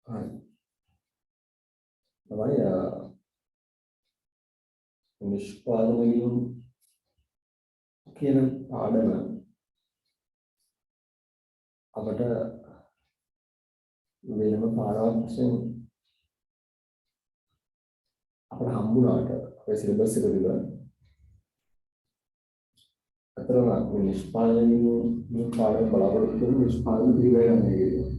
හරි. තමයි නිෂ්පාදන ගිණුම් කියන පාඩම අපට වෙනම පාඩමක් වශයෙන් අපට හම්බුණාට අපේ සිලබස් එක තුළ අතරම නිෂ්පාදන ගිණුම් පාඩම බලාපොරොත්තු වෙන නිෂ්පාදන පිළිවෙල ගන්න එක.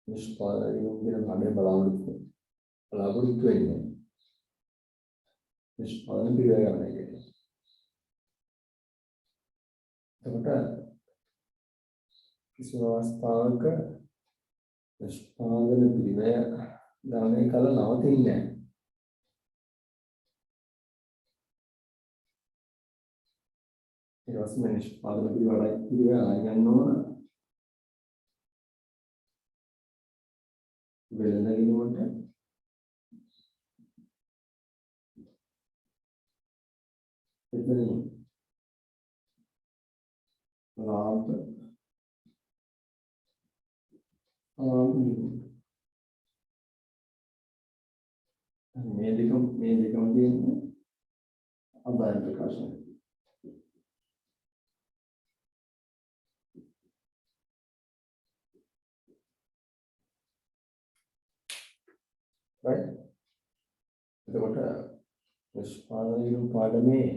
නිෂ්පාදන ගිණුම් කියන පාඩම බලාපොරොත්තු වෙන්නේ නිෂ්පාදන පිළිවෙල ගන්න එක. එතකොට කිසිම අවස්ථාවක නිෂ්පාදන පිළිවෙල ගණනය කළ නවතින්නේ නැහැ. ඊට පස්සේ නිෂ්පාදන පිළිවෙල අරගෙන ඕන වෙළඳ ගිණුමට එතන ලාභ මේ දෙකම තියෙන්නේ අභාර ප්‍රකාශන. right? එතකොට නිෂ්පාදන ගිණුම් පාඩමේ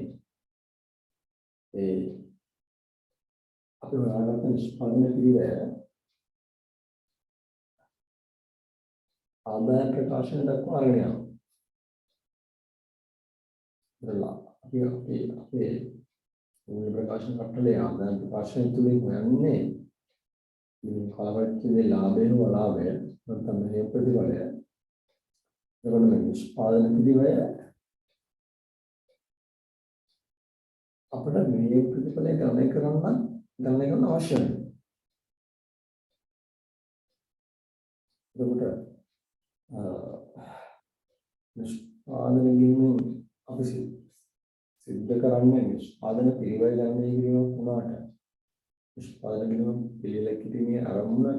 අපි හොයාගත්ත නිෂ්පාදන පිළිවෙල ආදාය ප්‍රකාශන දක්වා අරගෙන යනවා. අපේ මූල ප්‍රකාශන කට්ටලේ ආදාය ප්‍රකාශන තුලින් හොයන්නේ මේ කාලවලදී ලාභය හෝ අලාභය නැත්නම් මේ ප්‍රතිඵලය. එතකොට මේ නිෂ්පාදන පිළිවෙල අපිට මේ ප්‍රතිඵලය ගණනය කරන්න අවශ්‍යයි. එතකොට නිෂ්පාදන ගිණුම් අපි සිද්ධ කරන්නේ නිෂ්පාදන පිළිවෙල ගණනය කිරීම වුණාට නිෂ්පාදන ගිණුම් පිළිවෙල කිරීමේ ආරම්භය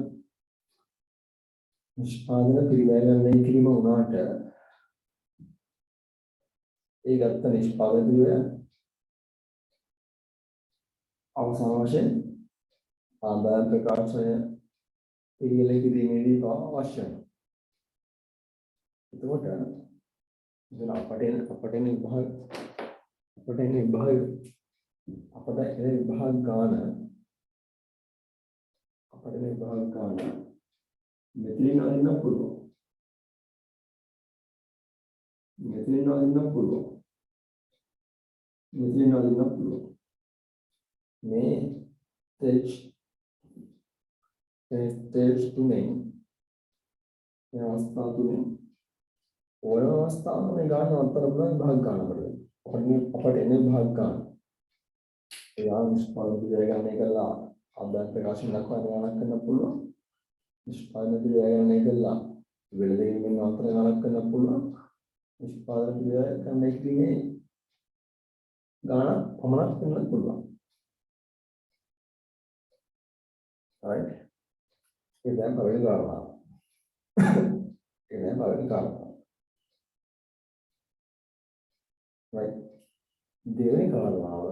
නිෂ්පාදන පිළිවෙල ගණනය කිරීම වුණාට ඒ ගත්ත නිෂ්පාදන පිළිවෙල අවසාන වශයෙන් ආදාය ප්‍රකාශනය පිළිවෙල කිරීමේදී අවශ්‍යයි. එතකොට අපට එන විභාග ගාන මෙතනින් අදින්න පුළුවන්. මේ ස්ටේජ් තුනෙන් මේ අවස්ථා තුනෙන් ඕන අවස්ථාවක මේ ගාන අතර පුළුවන් විභාග ගන්න අපිට. අපට එන විභාග ගන්න. ඒ නිෂ්පාදන පිළිවෙල ගණනය කළා ආදාය ප්‍රකාශන දක්වා ගණනක් කරන්න පුළුවන්. නිෂ්පාදන පිළිවෙල ගණනය කළා වෙළඳ අතර ගණනක් කරන්න පුළුවන්. නිෂ්පාදන පිළිවෙල ගණනය කිරීමේ ගණනක් පමණක් කරන්න පුළුවන්. right? ඒ දැන් පළවෙනි කාරණාව. right? දෙවෙනි කාරණාව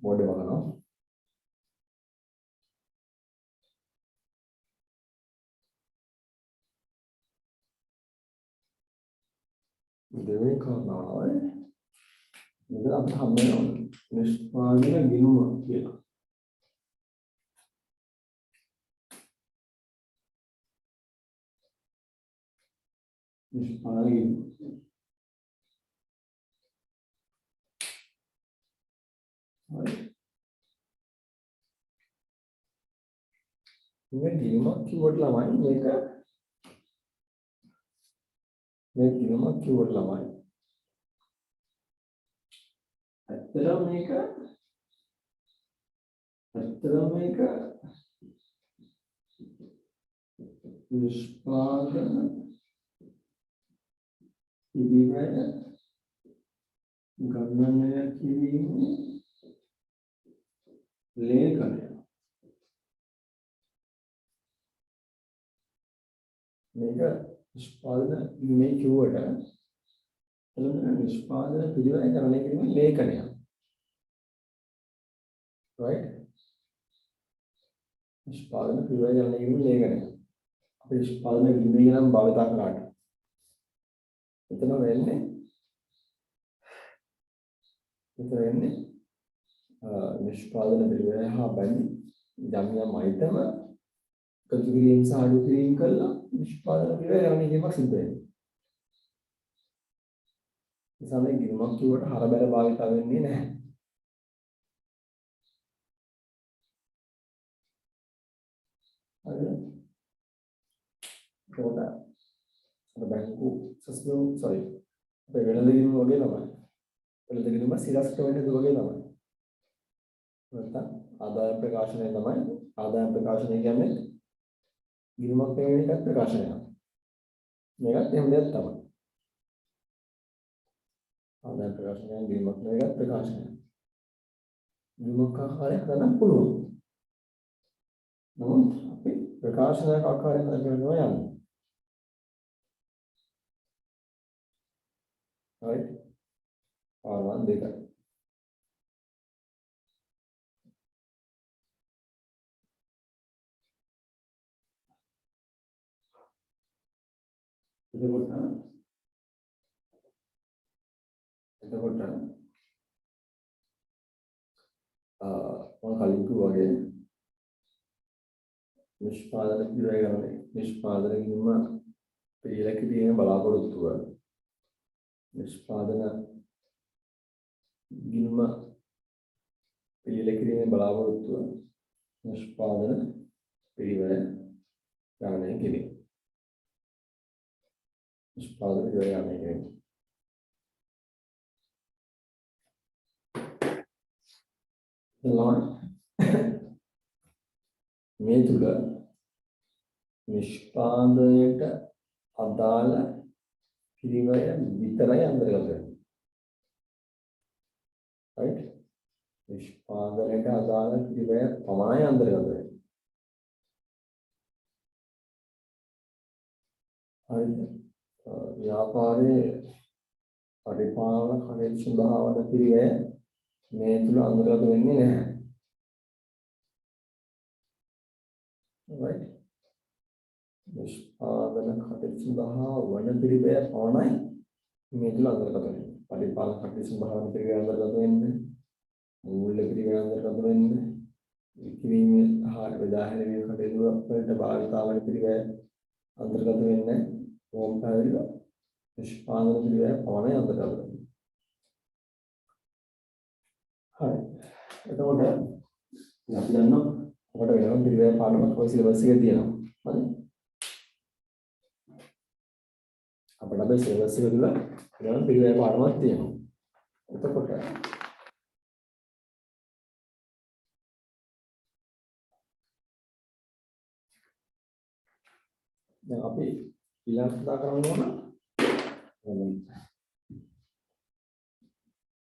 බෝඩ් එක බලනවා. දෙවෙනි කාරණාව මෙතන අපිට හම්බ වෙනවා නිෂ්පාදන ගිණුම කියලා. නිෂ්පාදන ගිණුම මේ ගිණුමක් කිව්වට ළමයි මේ ගිණුමක් කිව්වට ළමයි ඇත්තටම මේක නිෂ්පාදන පිළිවෙල ගණනය කිරීමේ ලේඛනය මේක නිෂ්පාදන මේ කිව්වට එළම නිෂ්පාදන පිළිවෙල ගණනය කිරීමේ ලේඛනය right නිෂ්පාදන පිළිවෙල ගණනය කිරීමේ ලේඛනය අපි නිෂ්පාදන කිරීමේ නම් භාවිතා කරාට එතන වෙන්නේ නිෂ්පාදන පිළිවෙල හා බැඳි යම් අයිටම එකතු කිරීම සහ අඩු කිරීම කළා නිෂ්පාදන පිළිවෙල ගණනය කිරීමක් සිද්ධ වෙනවා. ඒ සමේ ගිණුමක් කියවට හරබර භාවිත වෙන්නේ නැහැ. හරිද? කොහොමද? අර බැංකු සස්පෙන්ඩ් sorry අපේ වෙළඳ ගිණුම වගේ තමයි. වෙළඳ ගිණුම සිරස්ට වෙන්නේ ඒ වගේ තමයි. නැත්නම් ආදාය ප්‍රකාශනය තමයි. ආදාය ප්‍රකාශනය කියන්නේ ගිණුමක් වෙන එකක් ප්‍රකාශනයක්. මේකත් එහෙම දෙයක් තමයි. ආදාය ප්‍රකාශනය ගිණුමක් වෙන එකක් ප්‍රකාශනයක්. ගිණුමක් ආකාරයක් ගන්න පුළුවන්. නමුත් අපි ප්‍රකාශනයක් ආකාරයෙන් කරනවා යන්නේ. right ආවන් දෙකයි. එතකොට මම කලින් කිව්වා වගේ නිෂ්පාදන පිළිවෙල ගණනය නිෂ්පාදන ගිණුම පිළිවෙල කිරීමේ බලාපොරොත්තුව නිෂ්පාදන ගිණුම පිළිවෙල කිරීමේ බලාපොරොත්තුව නිෂ්පාදන පිළිවෙල ගණනය කිරීම නිෂ්පාදන පිළිවෙල ගණනය කිරීම මේ තුල නිෂ්පාදනයට අදාළ පිළිවෙල විතරයි අන්තර්ගත වෙන්නේ. right නිෂ්පාදනයට අදාළ පිළිවෙල පමණයි අන්තර්ගත වෙන්නේ. හරිද? ව්‍යාපාරයේ පරිපාලන කටයුතු සඳහා වන පිළිවෙල මේ තුල අන්තර්ගත වෙන්නේ නැහැ. right නිෂ්පාදන කටයුතු සඳහා වන පිළිවෙල පමණයි මේ තුල අන්තර්ගත වෙන්නේ. පරිපාලන කටයුතු සඳහා වන පිළිවෙල අන්තර්ගත වෙන්නේ. මූල්‍ය පිළිවෙල අන්තර්ගත වෙන්නේ. විකිණීම හා බෙදාහැරීමේ කටයුතු වලට භාවිතා වන පිළිවෙල අන්තර්ගත වෙන්නේ. ඕම් පැහැදිලිව නිෂ්පාදන පිළිවෙල පමණයි අන්තර්ගත වෙන්නේ. හරි. එතකොට අපි දන්නවා අපට වෙනම පිළිවෙල පාඩමක් ඔය සිලබස් එකේ තියෙනවා. හරි. අපිට අපේ සිලබස් එක තුල වෙනම පිළිවෙල පාඩමක් තියෙනවා. එතකොට දැන් අපි ඊළඟට කතා කරන්න ඕන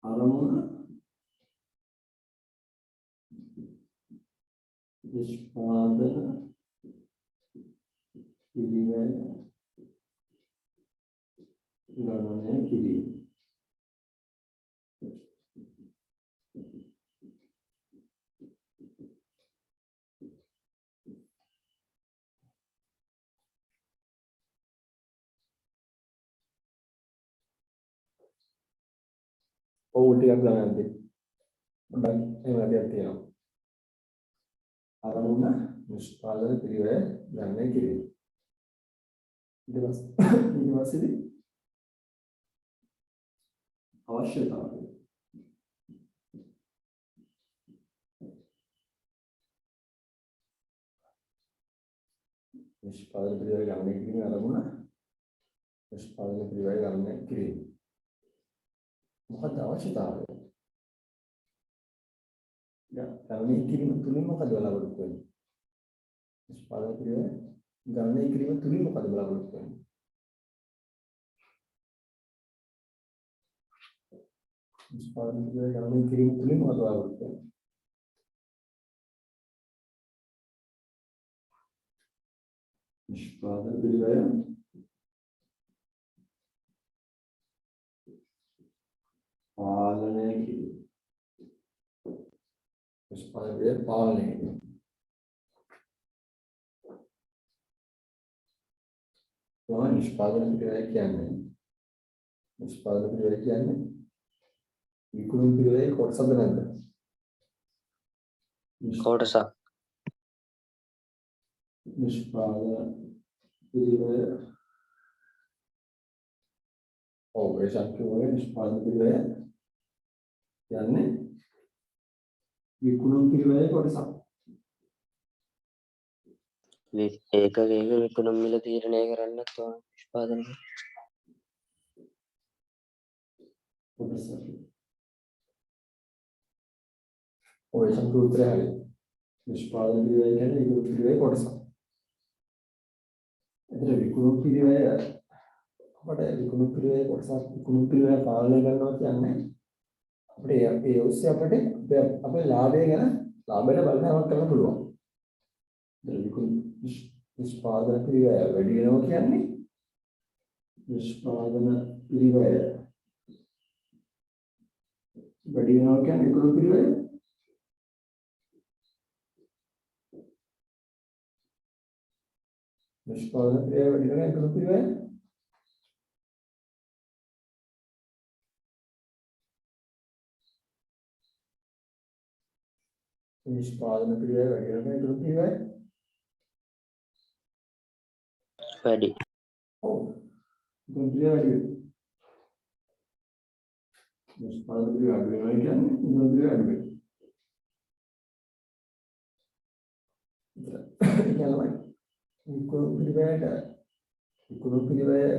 අරමුණ නිෂ්පාදන පිළිවෙල ගණනය කිරීම. ඔව් ටිකක් ගණන් දෙන්න. හොඳයි එහෙම වැඩක් තියෙනවා. අරමුණ නිෂ්පාදන පිළිවෙල ගණනය කිරීම. ඊට පස්සේ අවශ්‍යතාවය නිෂ්පාදන පිළිවෙල ගණනය කිරීමේ අරමුණ නිෂ්පාදන පිළිවෙල ගණනය කිරීම. මොකක්ද අවශ්‍යතාවය? ගණනය කිරීම තුලින් මොකද බලාපොරොත්තු වෙන්නේ? නිෂ්පාදන පිළිවෙල ගණනය කිරීම තුලින් මොකද බලාපොරොත්තු වෙන්නේ? නිෂ්පාදන පිළිවෙල ගණනය කිරීම තුලින් මොකද බලාපොරොත්තු වෙන්නේ? නිෂ්පාදන පිළිවෙල පාලනය කිරීම. නිෂ්පාදන පිළිවෙල පාලනය කිරීම. නිෂ්පාදන පිළිවෙල කියන්නේ නිෂ්පාදන පිළිවෙල කියන්නේ විකුණුම් පිළිවෙලේ කොටසද නැද්ද? කොටසක්. නිෂ්පාදන පිළිවෙල ඒ ශක්තිය නිෂ්පාදන පිළිවෙල කියන්නේ විකුණුම් පිළිවෙලේ කොටසක්. ඒකක විකුණුම් මිල තීරණය කරන්නත් ඕන නිෂ්පාදන කොටසක්. ඔය සම්පූර්ණය හරි. නිෂ්පාදන පිළිවෙල කියන්නේ විකුණුම් පිළිවෙලේ කොටසක්. එතන විකුණුම් පිළිවෙල අපිට විකුණුම් පිළිවෙලේ කොටසක් විකුණුම් පිළිවෙල පාලනය කරනවා කියන්නේ අපිට ඒ ඔස්සේ අපිට අපේ ලාභය ගැන ලාභයට බලපෑමක් කරන්න පුළුවන්. නිෂ්පාදන පිළිවෙල වැඩි වෙනවා කියන්නේ නිෂ්පාදන පිළිවෙල වැඩි වෙනවා කියන්නේ විකුණුම් පිළිවෙල නිෂ්පාදන පිළිවෙල වැඩි වෙනවා විකුණුම් පිළිවෙල නිෂ්පාදන පිළිවෙල වැඩි වෙනවා විකුණුම් පිළිවෙල වැඩි. ඔව්. විකුණුම් පිළිවෙල වැඩි වෙනවා. නිෂ්පාදන පිළිවෙල වැඩි වෙනවා කියන්නේ විකුණුම් පිළිවෙල වැඩි වෙනවා. විකුණුම් පිළිවෙල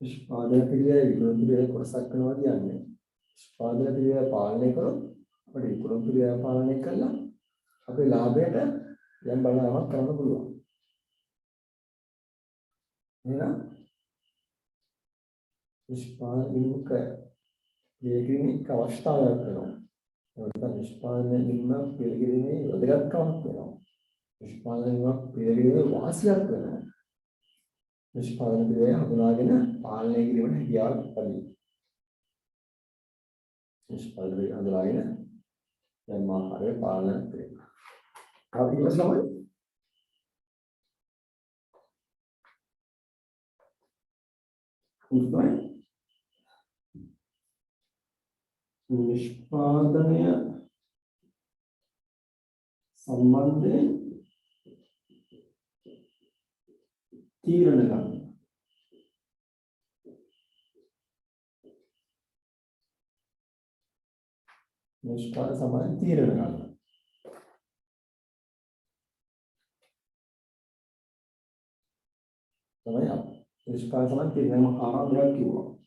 නිෂ්පාදන පිළිවෙල විකුණුම් පිළිවෙල කොටසක් වෙනවා කියන්නේ නිෂ්පාදන පිළිවෙල පාලනය කරොත් අපිට විකුණුම් පිළිවෙල පාලනය කළා අපේ ලාභයට යම් බලයක් කරන්න පුළුවන්. එහෙනම් නිෂ්පාදන විමුඛ වේගිනික අවස්ථාවක් වෙනවා. ඒකට නිෂ්පාදන විමුඛ පිළිගැනීමේ වැදගත්කමක් වෙනවා. නිෂ්පාදන විමුඛ පිළිගැනීමේ වාසියක් වෙනවා. නිෂ්පාදන පිළිවෙල හඳුනාගෙන පාලනය කිරීමට හැකියාවක් ලැබෙනවා. නිෂ්පාදන පිළිවෙල හඳුනාගෙන යම් ආකාරයක පාලනය කරනවා. අපි ඉස්සෙල්ලාම නිෂ්පාදනය සම්බන්ධයෙන් තීරණ ගන්න. නිෂ්පාදන සම්බන්ධයෙන් තීරණ ගන්න. තමයි නිෂ්පාදන සම්බන්ධයෙන් තීරණ ආරම්භයක් කිව්වා.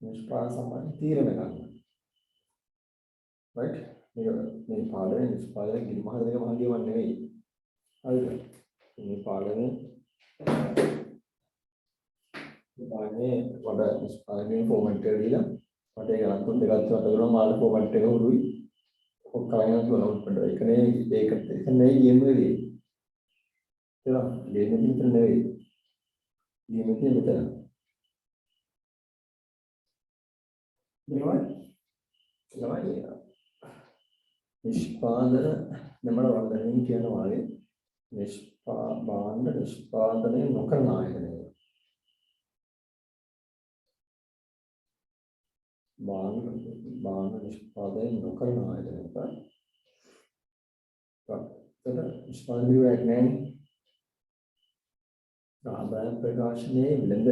නිෂ්පාදන සම්බන්ධයෙන් තීරණ ගන්න. right මේ පාඩමේ නිෂ්පාදනය කිරීම හරියට මහන්දියම නෙවෙයි. හරිද? මේ පාඩමේ වඩා නිෂ්පාදනයේ ෆෝමැට් එක දීලා මට ඒක අන්තිම දෙකක් තුනක් කරනවා මාළ ෆෝමැට් එක උරුයි ඔක්කොම තුන උඩට ඒකනේ ඒක නෙවෙයි ගෙම්මේදී ඒවා ගෙම්මේ විතර නෙවෙයි ගෙම්මේ විතර මේවා නිෂ්පාදන නමර වන්දනයෙන් කියන වාගේ නිෂ්පාදනය නොකරන ආයතනය බාහන නිෂ්පාදනය නොකරන ආයතනයක නිෂ්පාදන විවයක් නැහැ. ආදායම් ප්‍රකාශනයේ විලඳ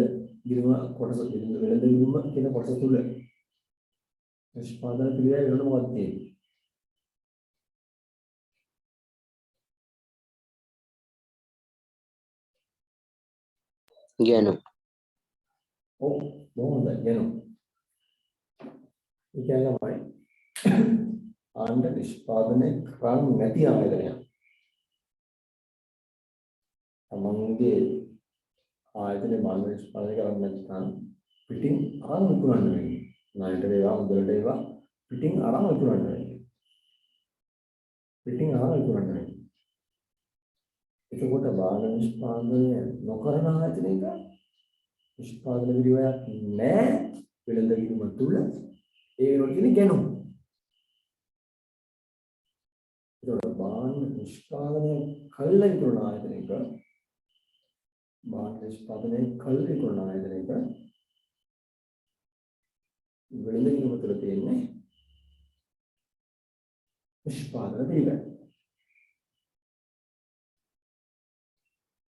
ගිණුම කොටස විලඳ ගිණුම කියන කොටස තුල නිෂ්පාදන පිළිවෙල වෙනකොට මොකක්ද තියෙන්නේ? ගැනු ඔව් මොහොතයි ගැනු. ඒ කියන්නේ ආණ්ඩ නිෂ්පාදනය කරන්නේ නැති ආයතනයක්. තමන්ගේ ආයතනේ මානව නිෂ්පාදනය කරන්නේ නැත්නම් පිටින් අරන් විකුණන්න වෙන්නේ. ණයට වේවා මුදලට වේවා පිටින් අරන් විකුණන්න වෙන්නේ. පිටින් අරන් විකුණන්න වෙන්නේ. එතකොට මානව නිෂ්පාදනය නොකරන ආයතනයක නිෂ්පාදන විරිවයක් නැහැ. වෙළඳ කිරීම තුල ඒ වෙනකොට කියන්නේ ගැනුම්. ඒතකොට බාහන නිෂ්පාදනය කළ විකුණන ආයතනයක බාහන නිෂ්පාදනය කළ විකුණන ආයතනයක වෙළඳ කිරීම තුළ තියෙන්නේ නිෂ්පාදන පිළිවෙල.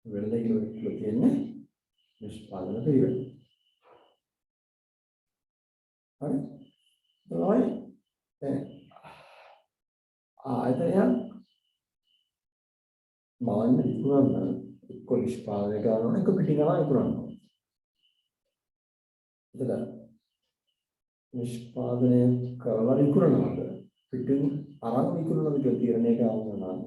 වෙළඳ කිරීම තුළ තියෙන්නේ නිෂ්පාදන පිළිවෙල. හරි? තමයි ආයතනයක් මාන්න විකුණන්න එක්ක නිෂ්පාදනය කරනවා එක පිටින් අරන් විකුණනවා. එතන නිෂ්පාදනය කරලා විකුණනවාද පිටින් අරන් විකුණනවාද කියලා තීරණය කරනවා නම්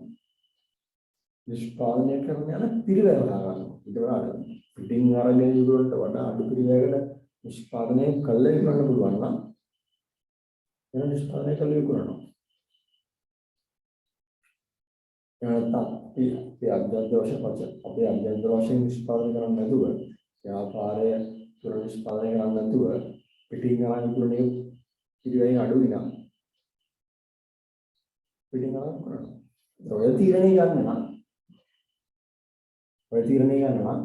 නිෂ්පාදනය කරන යන පිළිවෙල හොයාගන්නවා. ඊට වඩා පිටින් අරගෙන විකුණනට වඩා අඩු පිළිවෙලකට නිෂ්පාදනය කළේ විකුණන්න පුළුවන් නම් එන නිෂ්පාදනය කළේ විකුණනවා. අපි අභ්‍යන්තර වශයෙන් නිෂ්පාදනය කරන්නේ නැතුව ව්‍යාපාරය තුළ නිෂ්පාදනය කරන්නේ නැතුව පිටින් අරන් විකුණන එක පිළිවෙලින් අඩු වෙනවා. පිටින් අරන් විකුණනවා. ඔය තීරණය ගන්න නම්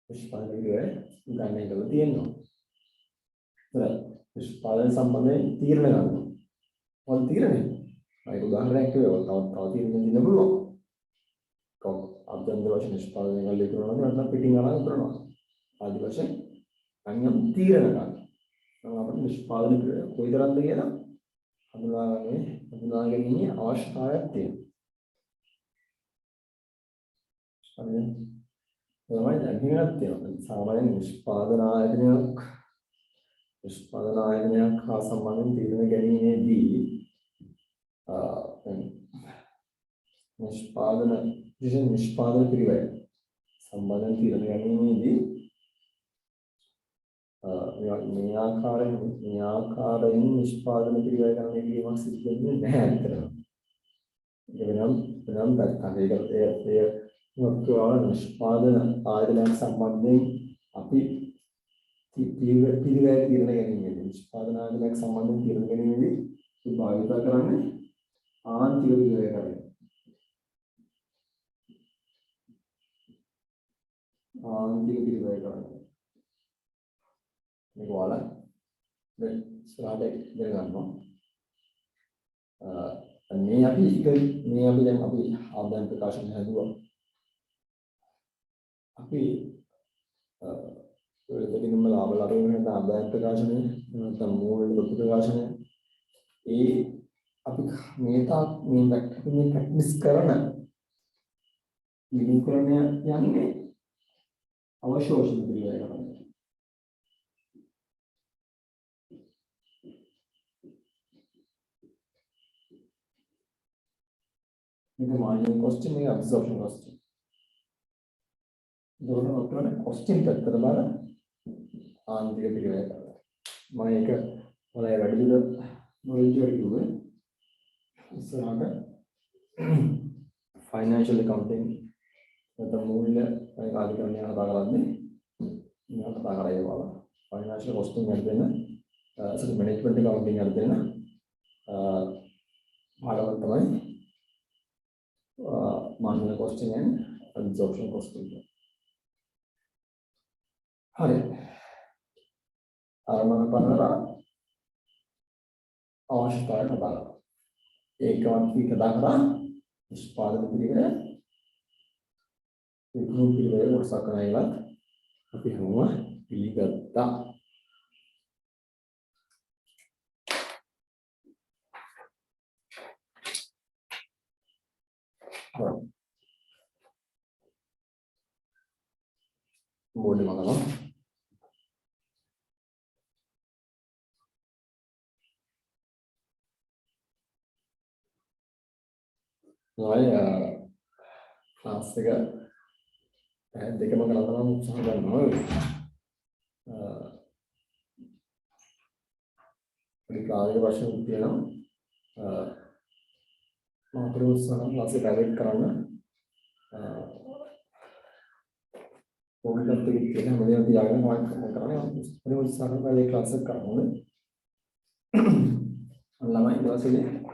නිෂ්පාදන පිළිවෙල ගන්න එක තියෙනවා. නිෂ්පාදන සම්බන්ධයෙන් තීරණ ගන්නවා. මොන තීරණය? අය උදාහරණයක් කියවලා තව තීරණ දෙන්න පුළුවන්. අභ්‍යන්තර වශයෙන් නිෂ්පාදනය කළ යුතුනවා නැත්නම් පිටින් අරන් කරනවා. ආදි වශයෙන් අන්‍යම් තීරණ ගන්න. නම් අපිට නිෂ්පාදනය කොයිතරම්ද කියලා හඳුනා ගැනීමේ අවශ්‍යතාවයක් තියෙනවා. හරිද? තමයි දැනගන්නත් තියෙනවා. සාමාන්‍ය නිෂ්පාදන ආයතනයක් හා සම්බන්ධ තීරණ ගැනීමේදී නිෂ්පාදන පිළිවෙල සම්බන්ධ තීරණ ගැනීමේදී මේ ආකාරයෙන් නිෂ්පාදන පිළිවෙල කරන එකීමක් සිදු වෙන්නේ නැහැ අතරම. එනම් නිෂ්පාදන ආයතනයක් සම්බන්ධයෙන් අපි පිළිවෙල තීරණ ගැනීමේදී නිෂ්පාදන ආයතනයක් සම්බන්ධයෙන් තීරණ ගැනීමේදී භාවිත කරන්නේ ආන්තික පිළිවෙල කරන්නේ. ආන්තික පිළිවෙල කරන්නේ. මේක වල දැන් ස්ලායිඩ් එක ඉගෙන ගන්නවා. මේ අපි දැන් අපි ආදායම් ප්‍රකාශන හදුවා. අපි වෙලදකින්ම ලාභ ලබන ආදායම් ප්‍රකාශනය නැත්නම් මූල්‍ය ප්‍රකාශනය අපි මේ ප්‍රැක්ටිස් කරන විනිකරණය යන්නේ අවශෝෂණ පිළිවෙල කරන්නේ. මේක මාර්ජිනල් කොස්ටින් එක අබ්සර්ප්ෂන් කොස්ටින්. ඒකෝන ඔක්කොම කොස්ටින් පැත්තට බලන ආන්තික පිළිවෙල කරනවා. මම ඒක මොලේ වැඩිදුර නොලෙජ් එක කිව්වේ ඉස්සරහට ෆයිනෑන්ෂල් accounting නැත්නම් මූල්‍ය කාර්යක්‍රමය කතා කරන්නේ මම කතා කරේ වල ෆයිනෑන්ෂල් කොස්ටින් එක දෙන්න මැනේජ්මන්ට් accounting එක දෙන්න භාගවත් තමයි marginal costing and absorption costing. හරි. ආරම්භන කරලා අවශ්‍යතාවය කතා කරනවා. ඒකවත් කතා කරා නිෂ්පාදන පිළිවෙල විකුණු පිළිවෙල කොටසක් කරනයිවත් අපි හැමෝම පිළිගත්තා. බෝඩ් එක ගන්නවා. ක්ලාස් එක දෙකම කරන්න උත්සාහ කරනවා. පොඩි කාර්ය වශයෙන් තියෙනවා. මම උත්සාහ ක්ලාස් එක පැවැත් කරන්න. පොඩ්ඩක් තියෙන මොලේ තියාගෙන මම කරන්නේ. පොඩි උත්සාහ කරලා ඒ ක්ලාස් එක කරනවා. ළමයි ඊළඟට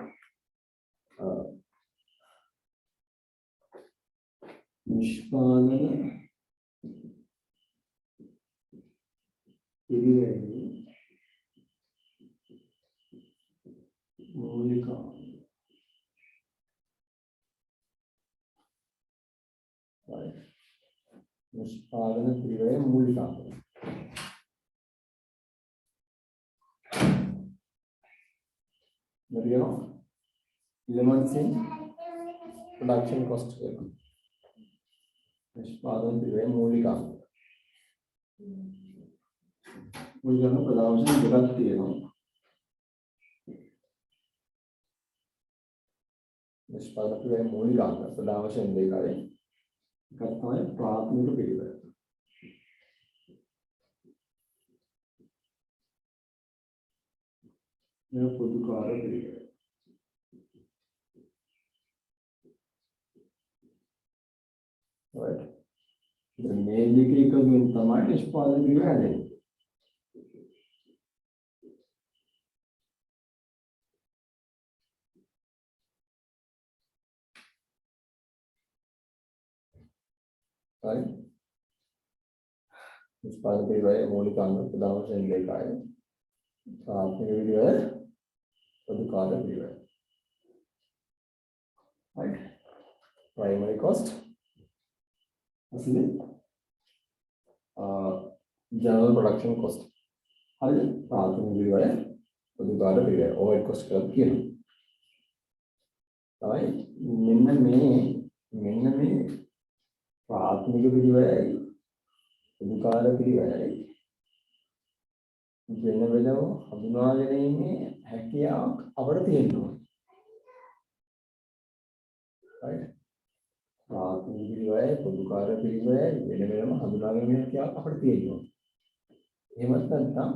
නිෂ්පාදන පිළිවෙලේ මූලික නිෂ්පාදන පිළිවෙලේ මූලික මෙරියෝ elements in production cost निष्पादन पिरियड मूलिका मूलिका प्रदान जगत තියෙනවා निष्पादन पिरियड मूलिका प्रदान වශයෙන් දෙකයි එකක් තමයි ප්‍රාථමික පිරිවෙල මේ පොදුකාර පිරිවෙල right මේ දෙකේ එකකින් තමයි නිෂ්පාදන පිරිවෙල හැදෙන්නේ right निष्पादन पिरिवेल मौलिक अंग प्रदान वशයෙන් දෙකයි प्राथमिक पिरिवेल පොදුකාර පිරිවෙල right primary cost असली जनरल प्रोडक्शन कॉस्ट हर प्राथमिक पिरिवेल පොදුකාර පිරිවෙල ओवरहेड कॉस्ट කියලා කියනවා තමයි මෙන්න මේ प्राथमिक පිරිවෙලයි පොදුකාර පිරිවෙලයි වෙන වෙනම හඳුනාගෙන ඉන්නේ හැකියාවක් අපිට තියෙනවා right प्राथमिक පිරිවෙලයි පොදුකාර පිරිවෙලයි වෙන වෙනම හඳුනාගෙන ඉන්නේ හැකියාවක් අපිට තියෙනවා එහෙම නැත්නම්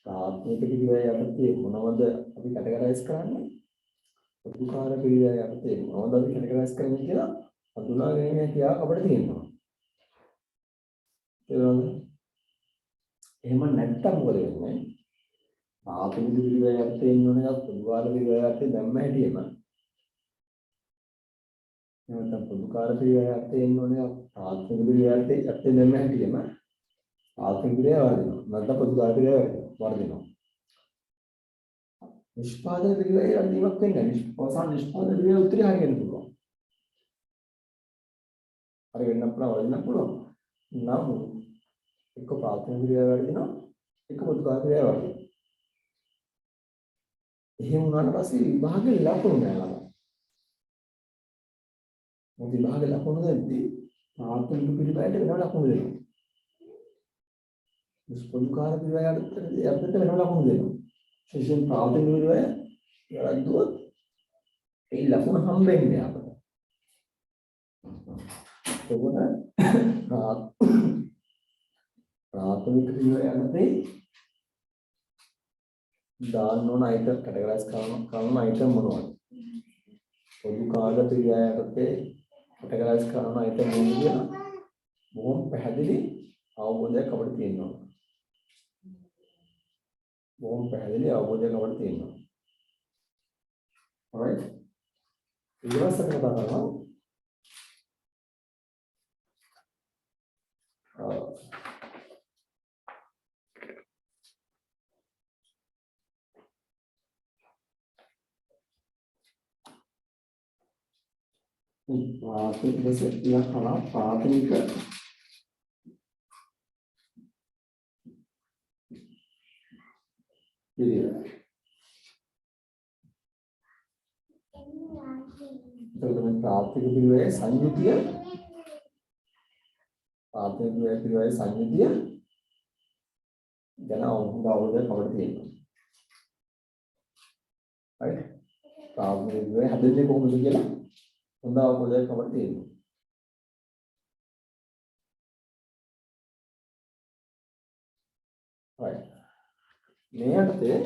प्राथमिक පිරිවෙලයි අපිට මොනවද අපි කැටගරයිස් කරන්නේ පොදුකාර පිරිවෙලයි අපිට මොනවද අපි කැටගරයිස් කරන්නේ කියලා හඳුනාගෙන ඉන්නේ හැකියාවක් අපිට තියෙනවා එහෙම නැත්තම් මොකද වෙන්නේ? ආත්මික පිළිවෙලක් තියෙන්න ඕනේ නම් පොදුකාර පිළිවෙලක් දැම්ම හැටියෙම. එහෙම නැත්නම් පොදුකාර පිළිවෙලක් තියෙන්න ඕනේ නම් ආත්මික පිළිවෙලක් දැම්ම හැටියෙම ආත්මික පිළිවෙල වර්ධිනවා. නැත්නම් පොදුකාර පිළිවෙල වර්ධිනවා. නිෂ්පාදන පිළිවෙලේ වර්ධීමක් වෙන්නේ නැහැ. නිෂ්පාදන පිළිවෙල උත්තරي හරියන්න පුළුවන්. හරි වෙන්න පුළුවන්. නම් एक प्राथमिक क्रिया वर्धिना एक පොදුකාර ක්‍රියා वर्धिना එහෙම වුණාට පස්සේ විභාගයේ ලකුණු ගන්නවා මොකද විභාගයේ ලකුණු දෙද්දී ප්‍රාථමික පිළිවෙලට වෙනම ලකුණු දෙනවා මේ පොදුකාර ක්‍රියාවට අපිට වෙනම ලකුණු දෙනවා විශේෂයෙන් ප්‍රාථමික පිළිවෙල වැරද්දුවොත් ඒ ලකුණු හම්බෙන්නේ අපිට එතකොට प्राथमिक පිළිවෙලේ දාන්න ඕන අයිටම් කැටගරයිස් කරන අයිටම් මොනවද? පොදුකාර පිළිවෙලේ කැටගරයිස් කරන අයිටම් මොනවද කියලා බොහොම පැහැදිලි අවබෝධයක් අපිට තියෙනවා. බොහොම පැහැදිලි අවබෝධයක් අපිට තියෙනවා. alright ඊළඟට කතා කරනවා प्राथमिक से यह खाना प्राथमिक तो प्राथमिक पिरिवेल संयुतिय ප්‍රාථමික පිළිවෙලේ සංයුතිය ගැන හොඳ අවබෝධයක් අපිට තියෙනවා. right? ප්‍රාථමික පිළිවෙල හැදෙන්නේ කොහොමද කියලා හොඳ අවබෝධයක් අපිට තියෙනවා. right. මේ යටතේ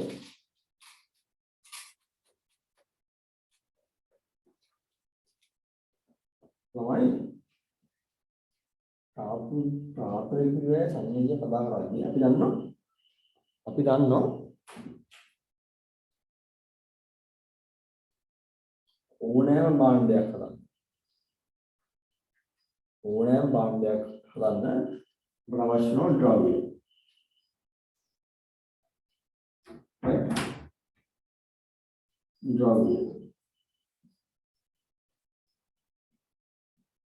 තමයි ප්‍රාථමික පිළිවෙලේ සංයුතිය කතා කරන්නේ. අපි දන්නවා ඕනෑම භාණ්ඩයක් හදන්න. ඕනෑම භාණ්ඩයක් හදන්න අපට අවශ්‍ය වෙන ද්‍රව්‍ය. ද්‍රව්‍ය.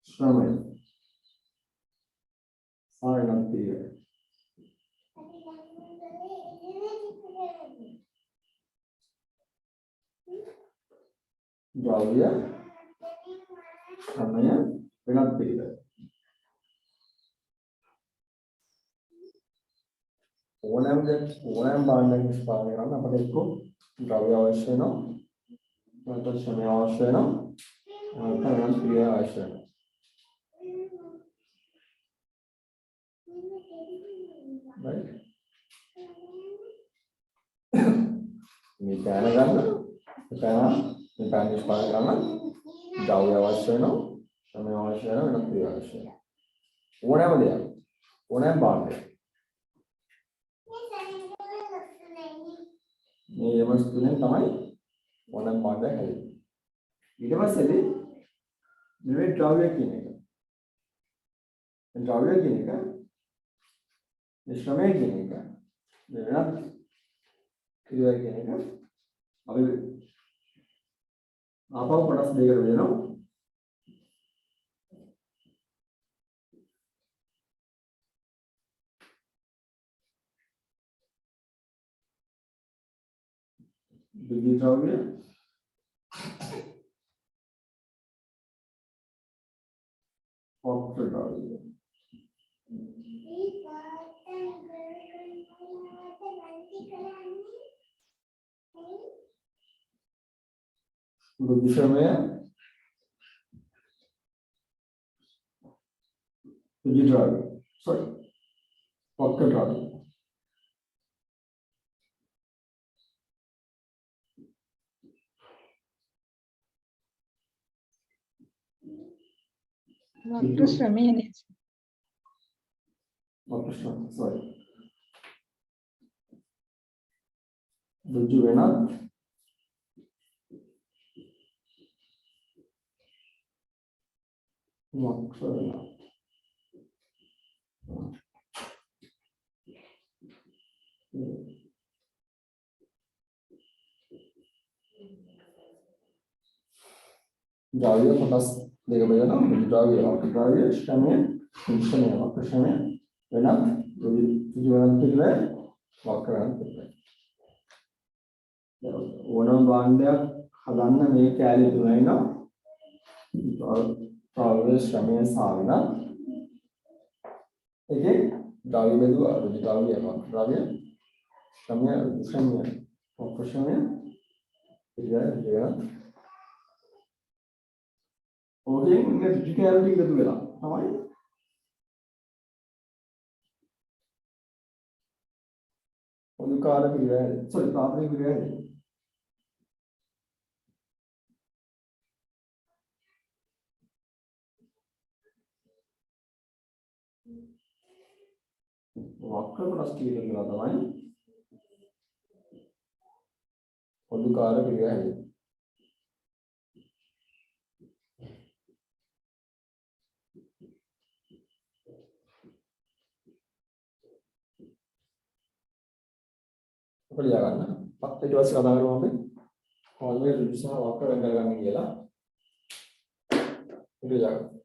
ශ්‍රමය. සාරණම් පිළිවෙල. ද්‍රව්‍ය ශ්‍රමය වෙනත් පිළිවෙල. ඕනෑම භාණ්ඩයක් නිෂ්පාදනය කරන්න අපිට එක්ක ද්‍රව්‍ය අවශ්‍ය වෙනවා. නැත්නම් ශ්‍රමය අවශ්‍ය වෙනවා. නැත්නම් වෙනත් පිළිවෙල අවශ්‍ය වෙනවා. right? මේ පැන ගන්න පැන නිෂ්පාදනය කරන්න ද්‍රව්‍ය අවශ්‍ය වෙනවා. ශ්‍රමය අවශ්‍ය වෙනවා. වෙනත් පිළිවෙල අවශ්‍ය වෙනවා. ඕනෑම දෙයක් ඕනෑම භාණ්ඩයක් මේ වස්තුවෙන් තමයි ඕනෑම භාණ්ඩයක් හැදෙන්නේ. ඊට පස්සේදී මේ ද්‍රව්‍ය කියන එක. ද්‍රව්‍ය කියන එක මේ ශ්‍රමය කියන එක වෙනත් ක්‍රියාව කියන එක අපි ආපහු කොටස් දෙකකට බෙදනවා. द्वितीय द्रव्य पक्ष द्रव्य दिशा में द्वितीय द्रव्य सॉरी पक्ष द्रव्य वक्र श्रमेय sorry ऋजु वेनाथ वक्र वेनाथ द्रव्य कोटस देखो भैया ना द्रव्य श्रमय वक्र श्रमय वेनाथ ऋजु वेनाथ पिछले वक्र वेनाथ पिछले ඕනම භාණ්ඩයක් හදන්න මේ කැලේ තුනයි නා ද්‍රව්‍ය ශ්‍රමය සහ වෙනත් ඒකේ ද්‍රව්‍ය බෙදුවා ඍජු ද්‍රව්‍ය ද්‍රව්‍ය ශ්‍රමය වක්‍ර ශ්‍රමය ඉතින් ඕකෙන් ඉන්නේ ඍජු කැලේ ටික එකතු වෙලා තමයි පොදුකාර පිළිවෙල සෝරි ප්‍රාථමික පිළිවෙල वक्र कोटस කියලා තමයි පොදුකාර පිළිවෙල අපිට ලියා ගන්න. ඊට පස්සේ කතා කරමු අපි කොහොමද ඍජු සහ වක්‍ර වෙන් කරගන්නේ කියලා. ඊට ලියා ගන්න.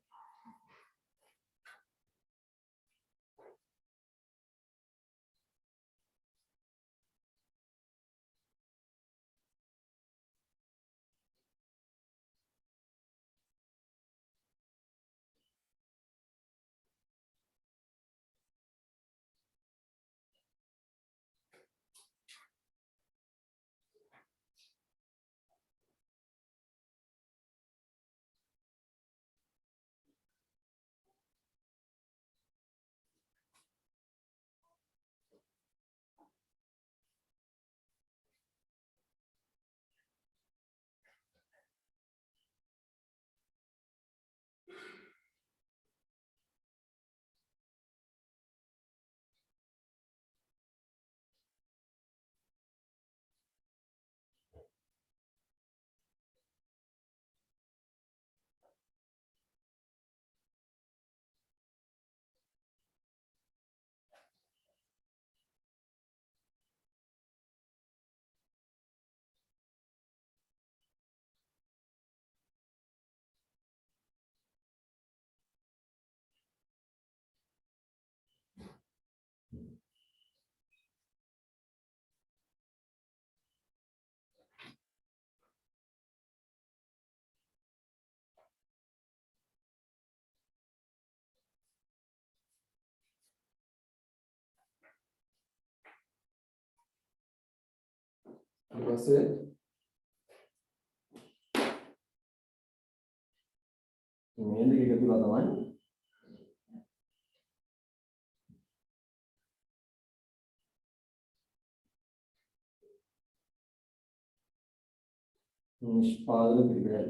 පස්සේ මේ දෙක එකතු වෙලා තමයි නිෂ්පාදන පිළිවෙල.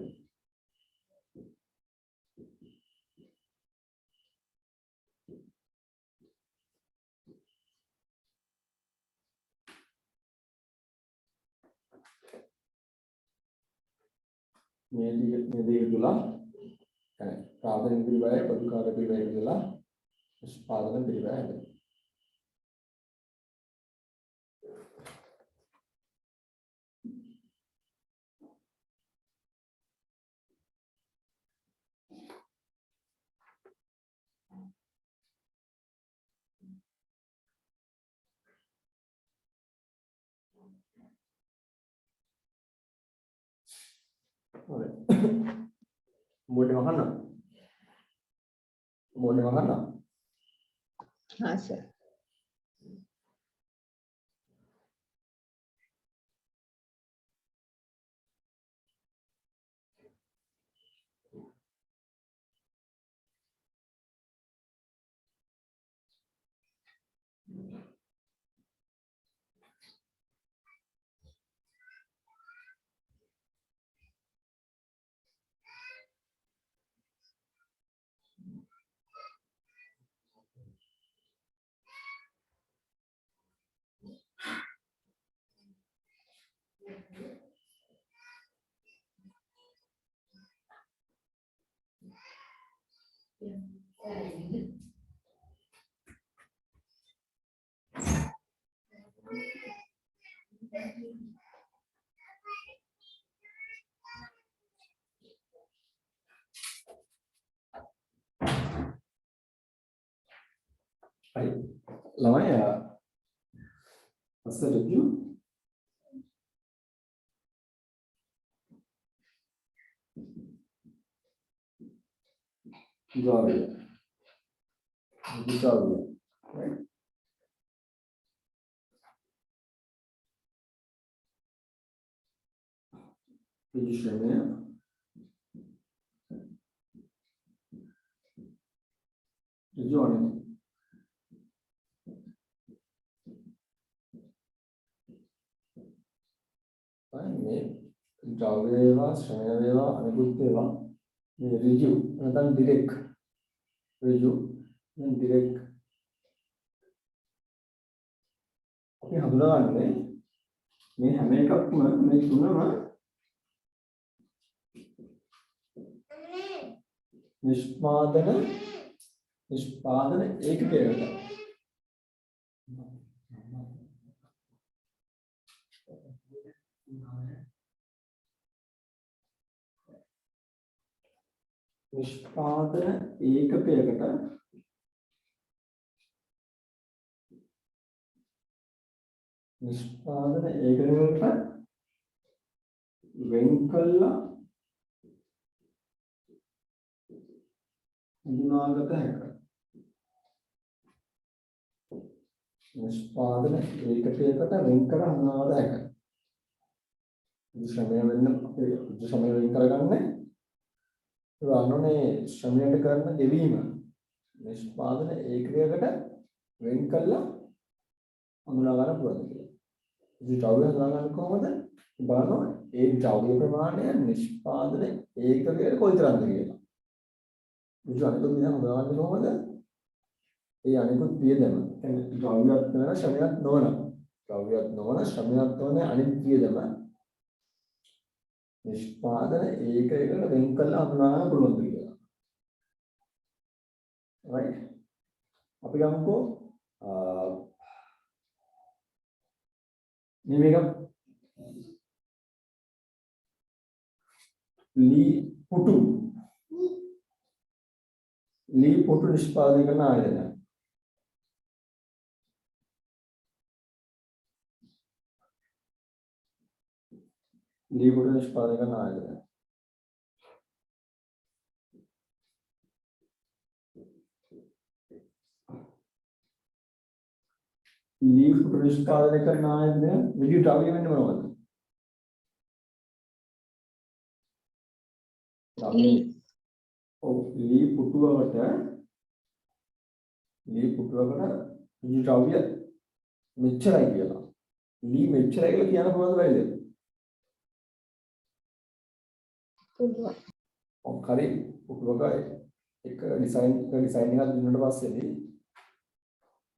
මේ දෙක තුලා ප්‍රාථමික පිළිවෙලයි පොදුකාර පිළිවෙලයි කියලා නිෂ්පාදන පිළිවෙල හැදෙනවා. बोर्ड में वहां हाँ सर। Right. ළමයි අස්සට review Jolly. Right. Решение. Johnny. මේ ද්‍රව්‍ය වේවා ශ්‍රමය වේවා අනිකුත් වේවා මේ ඍජු නැත්නම් ඩිරෙක්ට් ඍජු දැන් ඩිරෙක්ට් අපි හඳුනාගන්නේ මේ හැම එකක්ම මේ තුනම නිෂ්පාදන ඒකකයකට නිෂ්පාදන ඒකකයකට වෙන් කළා හඳුනාගත හැකියි. නිෂ්පාදන ඒකකයකට වෙන් කර හඳුනාගත හැකියි. ශ්‍රමය වෙන්න අපේ ශ්‍රමය වෙන් කරගන්නේ රානෝනේ ශ්‍රමයට කරන දෙවීම නිෂ්පාදන ඒකකයකට වෙන් කළා හඳුනා ගන්න පුළුවන් කියලා. ඉතින් ද්‍රව්‍ය හඳුනා ගන්න කොහොමද? බලනවා ඒ ද්‍රව්‍ය ප්‍රමාණය නිෂ්පාදන ඒකකයට කොයිතරම්ද කියලා. ඉතින් අනිකුත් විදිහ හඳුනා ගන්න කොහොමද? ඒ අනිකුත් වියදම කියන්නේ ද්‍රව්‍යයක් නොවන ශ්‍රමයක් නොවන ශ්‍රමයක් නොවන අනිත් වියදම නිෂ්පාදන ඒකයකට වෙන් කළා හඳුනා ගන්න පුළුවන් කියලා. right අපි ගමුකෝ මේක ලී පුටු නිෂ්පාදනය කරන ආයතනය. ලී පුටු නිෂ්පාදනය කරන ආයතනය. ලී පුටු නිෂ්පාදනය කරන ආයතනය විදිහට ද්‍රව්‍ය වෙන්නේ මොනවද? වගේ ඔව් ලී පුටුවකට ඍජු ද්‍රව්‍ය මෙච්චරයි කියලා. ලී මෙච්චරයි කියලා කියන්න පුළුවන්ද බැරිද? පුළුවන්. ඔව් හරි පුටුවක එක ඩිසයින් එකක් දුන්නාට පස්සේදී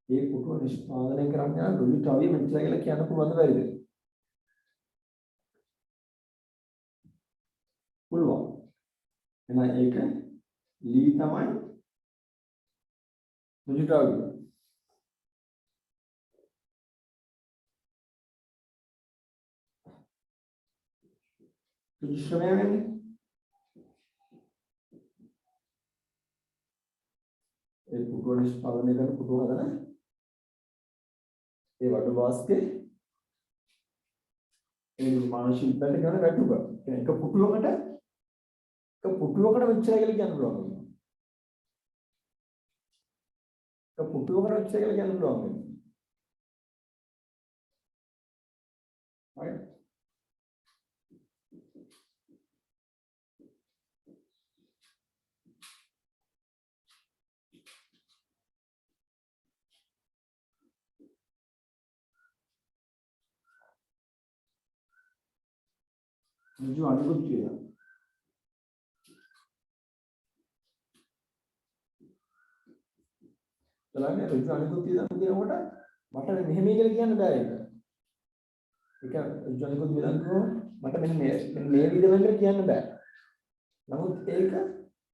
මේ පුටුව නිෂ්පාදනය කරන්න යන ඍජු ද්‍රව්‍ය මෙච්චරයි කියලා කියන්න පුළුවන්ද බැරිද? පුළුවන්. එහෙනම් ඒක ලී තමයි ඍජු ද්‍රව්‍ය. ඍජු ශ්‍රමය වෙන්නේ ඒ පුටුව නිෂ්පාදනය කරන පුටුව හදන ඒ වඩු වාස්කේ ඒ නිර්මාණ ශිල්පයට කරන වැටුප. එක පුටුවකට මෙච්චරයි කියලා කියන්න පුළුවන්. එක පුටුවකට මෙච්චරයි කියලා කියන්න පුළුවන්. right ඍජු අනිකුත් කියලා. බලන්න ඍජු අනිකුත් කියලා කියනකොට මට මෙහෙම කියලා කියන්න බෑ ඒක. ඒක ඍජු අනිකුත් විලංගුව මට මෙන්න මේ විදිහට කියන්න බෑ. නමුත් ඒක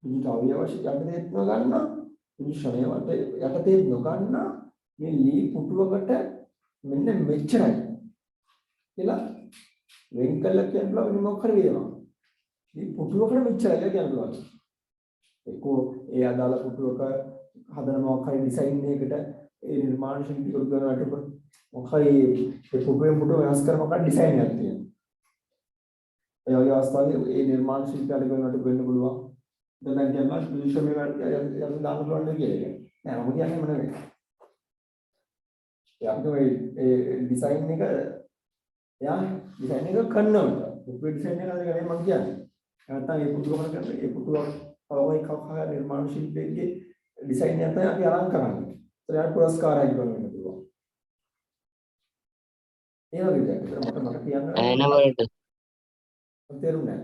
ඍජු ද්‍රව්‍ය අවශ්‍ය යටතේ නොගන්න ඍජු ශ්‍රමය යටතේ නොගන්න මේ ලී පුටුවකට මෙන්න මෙච්චරයි කියලා වෙන් කළා කියන බල මොකක් හරි වේවා. මේ පුටුවකට මෙච්චරයි කියලා කියන්න පුළුවන්. ඒකෝ ඒ අදාළ පුටුවක හදන මොකක් හරි ඩිසයින් එකකට ඒ නිර්මාණ ශිල්පියෙකු කරනකොට මොකක් හරි ඒ පුටුවේ පුටුව වෙනස් කරන මොකක් ඩිසයින් එකක් තියෙනවා. ඒ වගේ අවස්ථාවේ ඒ නිර්මාණ ශිල්පියාට කරනකොට වෙන්න පුළුවන්. දැන් කියනවා විශේෂ මේකට යන්න දාන්න පුළුවන් කියලා. නෑ මම කියන්නේ මොන නෙවෙයි. ඒ අපිට ඒ ඩිසයින් එක යා ඩිසයින් එක කරනවා. පුටුවේ ඩිසයින් එක හදන එක මම කියන්නේ. නැත්නම් ඒ පුටුවකට කරන ඒ පුටුව පවයි කවහා නිර්මාණ ශිල්පයේ ඩිසයින් එක තමයි අපි අරන් කරන්නේ. ඒකට පුරස්කාරයක් ගන්න වෙන්න පුළුවන්. ඒ වගේ දෙයක්. මට කියන්න ඇන වලට තේරුණා.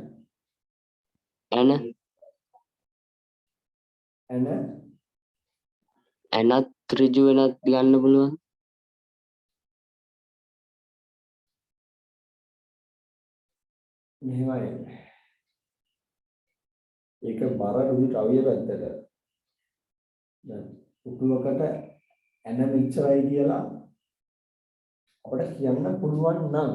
ඇනත් ඍජු වෙනත් ගන්න පුළුවන්. මෙහෙමයි. ඒක බර ඍජු ද්‍රව්‍ය පැත්තට. දැන් පුටුවකට ඇන මෙච්චරයි කියලා අපිට කියන්න පුළුවන් නම්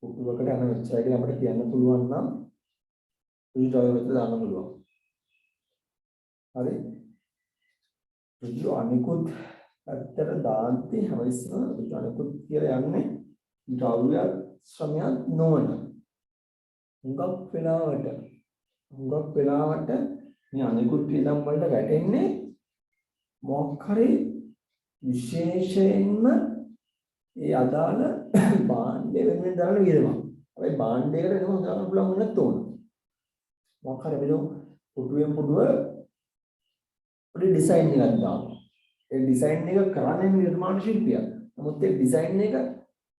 පුටුවකට ඇන මෙච්චරයි කියලා අපිට කියන්න පුළුවන් නම් ඍජු ද්‍රව්‍ය පැත්තට දාන්න පුළුවන්. හරි. ඍජු අනිකුත් පැත්තට දාද්දී හැමතිස්සම ඍජු අනිකුත් කියලා යන්නේ ද්‍රව්‍ය ශ්‍රමයක් නොවන. හුඟක් වෙලාවට මේ අනිකුත් වියදම් වලට වැටෙන්නේ මොකක් හරි විශේෂයෙන්ම ඒ අදාළ භාණ්ඩය වෙනුවෙන් දාන වියදමක්. හැබැයි භාණ්ඩයකට එනම දාන්න පුළුවන් වුණත් ඕන. මොකක් හරි මෙලෝ පුටුවෙන් පුටුව පොඩි ඩිසයින් එකක් දානවා. ඒ ඩිසයින් එක කරන්නේ නිර්මාණ ශිල්පියා. නමුත් ඒ ඩිසයින් එක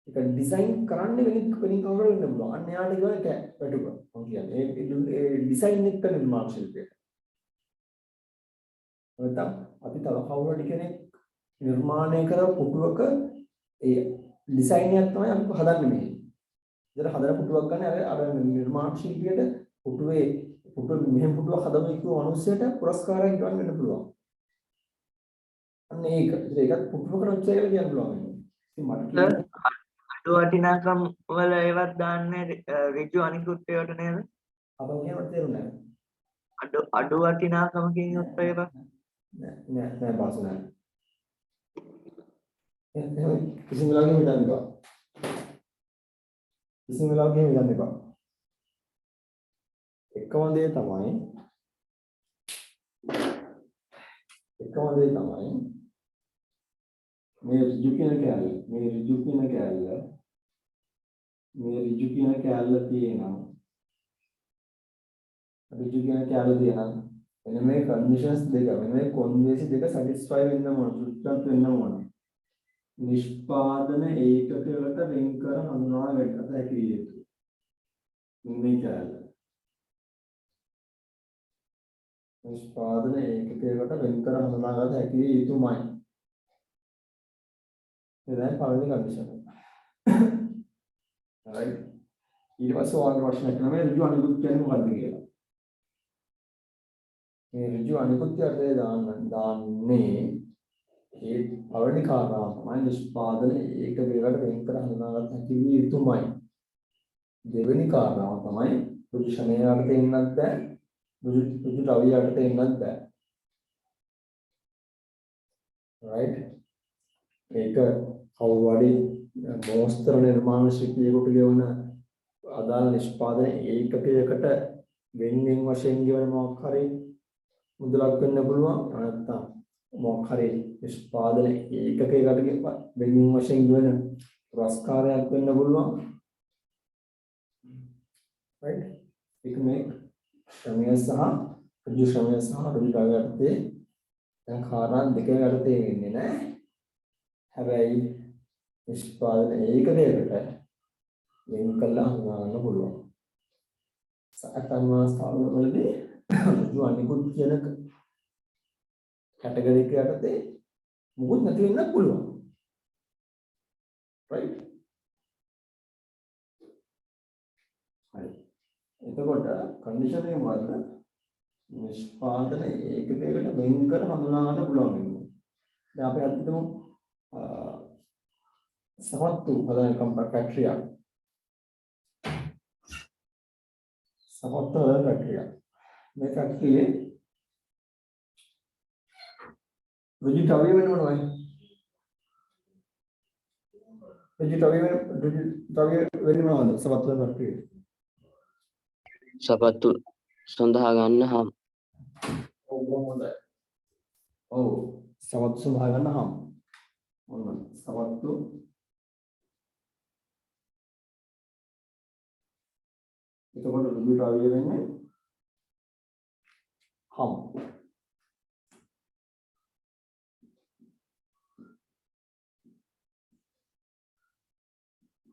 ඩිසයින් කරන්නේ වෙනින් කවුරු වෙන්න පුළුවන්. අන්න යාට කියන්නේ වැටුප. මම කියන්නේ ඒ ඩිසයින් එක නිර්මාණ ශිල්පියා. නැත්නම් අපි තව කවුරු හරි කෙනෙක් නිර්මාණය කර පුටුවක ඒ ඩිසයින් එකක් තමයි අපි හදන්නේ මේ. ඉතින් හදන පුටුවක් ගන්න අර නිර්මාණ ශිල්පියට පුටුව මෙහෙම පුටුවක් හදමු කියපු මිනිස්සයට පුරස්කාරයක් ගන්න වෙන්න පුළුවන්. අන්න ඒක. ඒකත් පුටුවකට ඔච්චර කියලා කියන්න පුළුවන්. ඉතින් මට කියන්න අඩු වටිනාකම් වල ඒවත් දාන්නේ ඍජු අනිකුත් ඒවට නේද? අපව කියනට තේරුණා නෑ. අඩු වටිනාකමකින් යුක්ත ඒවා නෑ බාස් නෑ. කිසිම වෙලාවක හිතන්න එපා. කිසිම වෙලාවක හිතන්න එපා. එකම දේ තමයි මේ ඍජු කියන කැලල තියෙනවා ඍජු කියන කැලේ තියෙනවා. එන්න මේ කන්ඩිෂන්ස් දෙක මේ කොන්දේසි දෙක සැටිස්ෆයි වෙන්න ඕන තෘප්තිමත් වෙන්න ඕන. නිෂ්පාදන ඒකකයට වෙන් කර හඳුනා ගන්නට හැකි යුතුයි. මේ කැලේ නිෂ්පාදන ඒකකයකට වෙන් කර හඳුනාගත හැකි යුතුමයි. එතන පළවෙනි කන්ඩිෂන් එක. right ඊට පස්සේ ඔයාලගේ ප්‍රශ්නයක් තමයි ඍජු අනිකුත් කියන්නේ මොකක්ද කියලා. මේ ඍජු අනිකුත් යටේ දාන්නේ ඒ පළවෙනි කාරණාව තමයි නිෂ්පාදන ඒකකයකට වෙන් කර හඳුනාගත හැකි යුතුමයි. දෙවෙනි කාරණාව තමයි ඍජු ශමයකට එන්නත් බෑ ඍජු ද්‍රව්‍යයකට එන්නත් බෑ. right ඒක කවුරු හරි මොස්තර නිර්මාණ ශිල්පියෙකුට ගෙවන අදාළ නිෂ්පාදන ඒකකයකට වෙන්වෙන් වශයෙන් ගෙවන මොකක් හරි මුදලක් වෙන්න පුළුවන්. නැත්නම් මොකක් හරි නිෂ්පාදන ඒකකයකට වෙන්වෙන් වශයෙන් ගෙවන පුරස්කාරයක් වෙන්න පුළුවන්. right ඒක මේ ශ්‍රමය සහ ඍජු ශ්‍රමය සහ ඍජු ද්‍රව්‍යයන්ගේ දැන් කාරණා දෙක යටතේ වෙන්නේ නැහැ. හැබැයි නිෂ්පාදන ඒකකයකට වෙන් කළා හඳුනා ගන්න පුළුවන්. සාකච්ඡා ස්ථානවලදී ඍජු අනිකුත් කියන කැටගරි එක යටතේ මුකුත් නැති වෙන්න පුළුවන්. right හරි එතකොට කන්ඩිෂන් එක මොකද්ද? නිෂ්පාදන ඒකකයකට වෙන් කර හඳුනා ගන්න පුළුවන් වෙනවා. දැන් අපි හිතමු සමත්තු හදන ෆැක්ටරියක්. සමත්තු හදන ෆැක්ටරියක්. මේ ෆැක්ටරියේ ඍජු ද්‍රව්‍ය වෙනවනේ. ඍජු ද්‍රව්‍ය වෙනවද සමත්තු හදන ෆැක්ටරියේ? සපත්තු සඳහා ගන්න හම්. ඔව් හොඳයි. ඔව් සමත්තු සඳහා ගන්න හම්. ඔන්න සමත්තු එතකොට ඍජු ද්‍රව්‍ය වෙන්නේ හම්.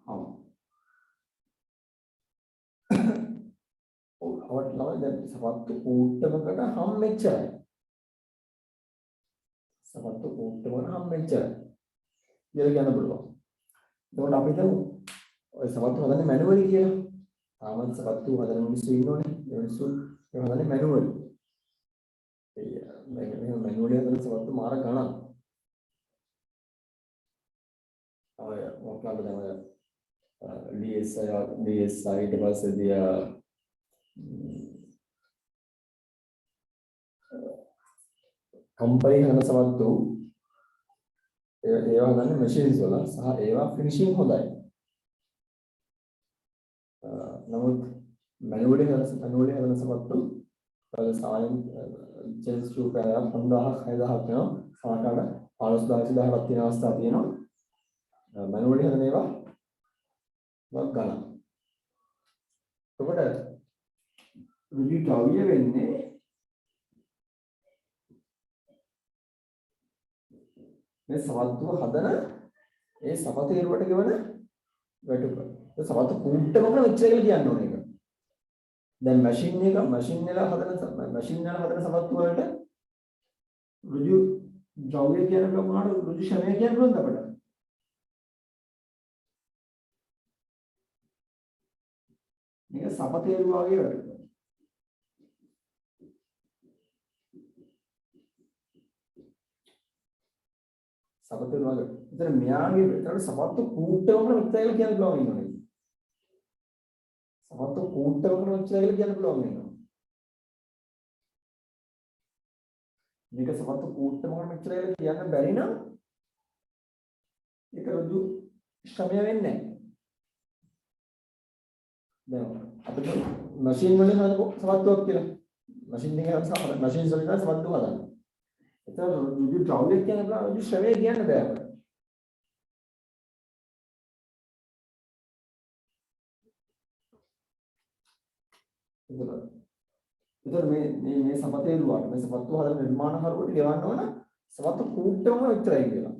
හම්. ඔව් අවට්ලව දැන් සමත්තු කූට්ටමකට හම් මෙච්චරයි. සමත්තු කූට්ටමකට හම් මෙච්චරයි. කියලා කියන්න පුළුවන්. එතකොට අපි හිතමු ඔය සමත්තු හදන්නේ මැනුවලි කියලා. තාමත් සපත්තු හදන මිනිස්සු ඉන්නෝනේ. ඒ මිනිස්සු ඒ හදන්නේ මැනුවලි. මේ මැනුවලි හදන සපත්තු මාර ගණන්. ඔය මොකක්ද දැන් DSI ඊට පස්සේ කම්පැනි හදන සපත්තු ඒවා හදන්නේ මැෂින්ස් වල සහ ඒවා ෆිනිෂින් හොඳයි. නමුත් මැනුවලි හදන සපත්තු වල සායම් චෙන්ස් රූපය 5000ක් 6000ක් වෙනවා. සාකාර 15000ක් තියෙන අවස්ථා තියෙනවා. මැනුවලි හදන ඒවා වක් ගන්න. එතකොට ඍජු ද්‍රව්‍ය වෙන්නේ මේ සමත්ව හදන ඒ සපතේරුවට ගෙවන වැටුප. ඒ සමත්ව කූට්ටමක මෙච්චර කියලා කියන්න ඕනේ ඒක. දැන් මැෂින් වල හදන සමත්ව වලට ඍජු ද්‍රව්‍ය කියන ප්‍රමාණය ඍජු ශ්‍රමය කියන පුළුවන්ද අපිට? මේක සපතේරුව වගේ වැටුප. සපතේරුව වගේ. එතන මෙයාගේ ඒකට සපත්තු කූට්ටමක මෙච්චර කියලා කියන්න පුළුවන් ඉන්නවා. සමත්ව කූට්ටමක මෙච්චර කියලා කියන්න පුළුවන් වෙනවා. මේක සමත්ව කූට්ටමක මෙච්චර කියලා කියන්න බැරි නම් ඒක ඍජු ශ්‍රමය වෙන්නේ නැහැ. දැන් අපිට මැෂින් වලින් හදන සමත්වයක් කියලා. මැෂින් එකේ හදන මැෂින් වලින් හදන සමත්ව හදන්න. ඒතර ඍජු ද්‍රව්‍ය කියන එක ඍජු ශ්‍රමය කියන්න බෑ අපිට. ඒතර මේ සපතේ දුවාට මේ සපත්තු හදන නිර්මාණ හරුවට ගෙවන්න ඕන සපත්තු කූට්ටම විතරයි කියලා.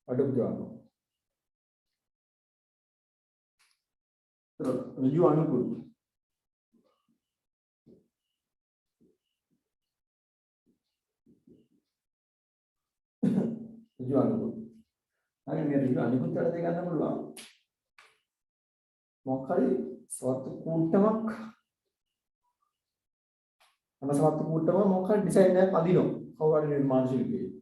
අඩු ගන්න. ඍජු අනුකූල. ඍජු අනුකූල. හරි මේ ඍජු අනුකූල වලට ගන්න පුළුවන්. මොකක් හරි සපත්තු කූට්ටමක් සපත්තු කූට්ටම මොකක් හරි ඩිසයින් එකක් අදිනවා. කවුරු හරි නිර්මාණ ශිල්පියෙක්.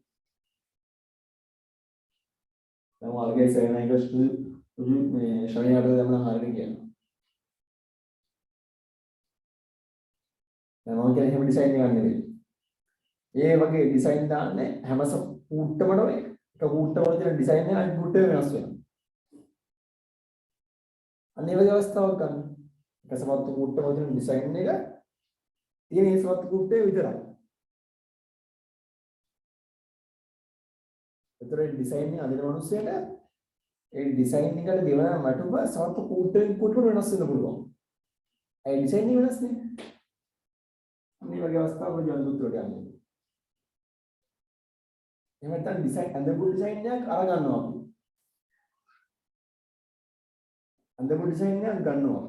දැන් ඔයාලගේ සේනයික මේ ශරණයට දැම්මම හරියට කියනවා. දැන් මම කියන්නේ එහෙම ඩිසයින් එකක් නෙවෙයි. ඒ වගේ ඩිසයින් දාන්නේ හැම කූට්ටමම එක කූට්ටමවල තියෙන ඩිසයින් එක අනිත් කූට්ටම වෙනස් වෙනවා. අනිත් වගේ අවස්ථාවක් ගන්න. එක සපත්තු කූට්ටමවල තියෙන ඩිසයින් එක තියෙන ඒ සපත්තු කූට්ටේ විතරයි. ඒතර ඩිසයින් එක අඳින මිනිස්සුන්ට ඒ ඩිසයින් එකට දෙවන මටුව සපත්තු කූට්ටෙන් කූට්ටම වෙනස් වෙන්න පුළුවන්. ඒ ඩිසයින් එක වෙනස් නේ. අනිත් වගේ අවස්ථාවක ජනදුත්වයට යන්නේ. එහෙම නැත්නම් ඩිසයින් අඳපු ඩිසයින් එකක් අර ගන්නවා අපි. අඳපු ඩිසයින් එකක් ගන්නවා.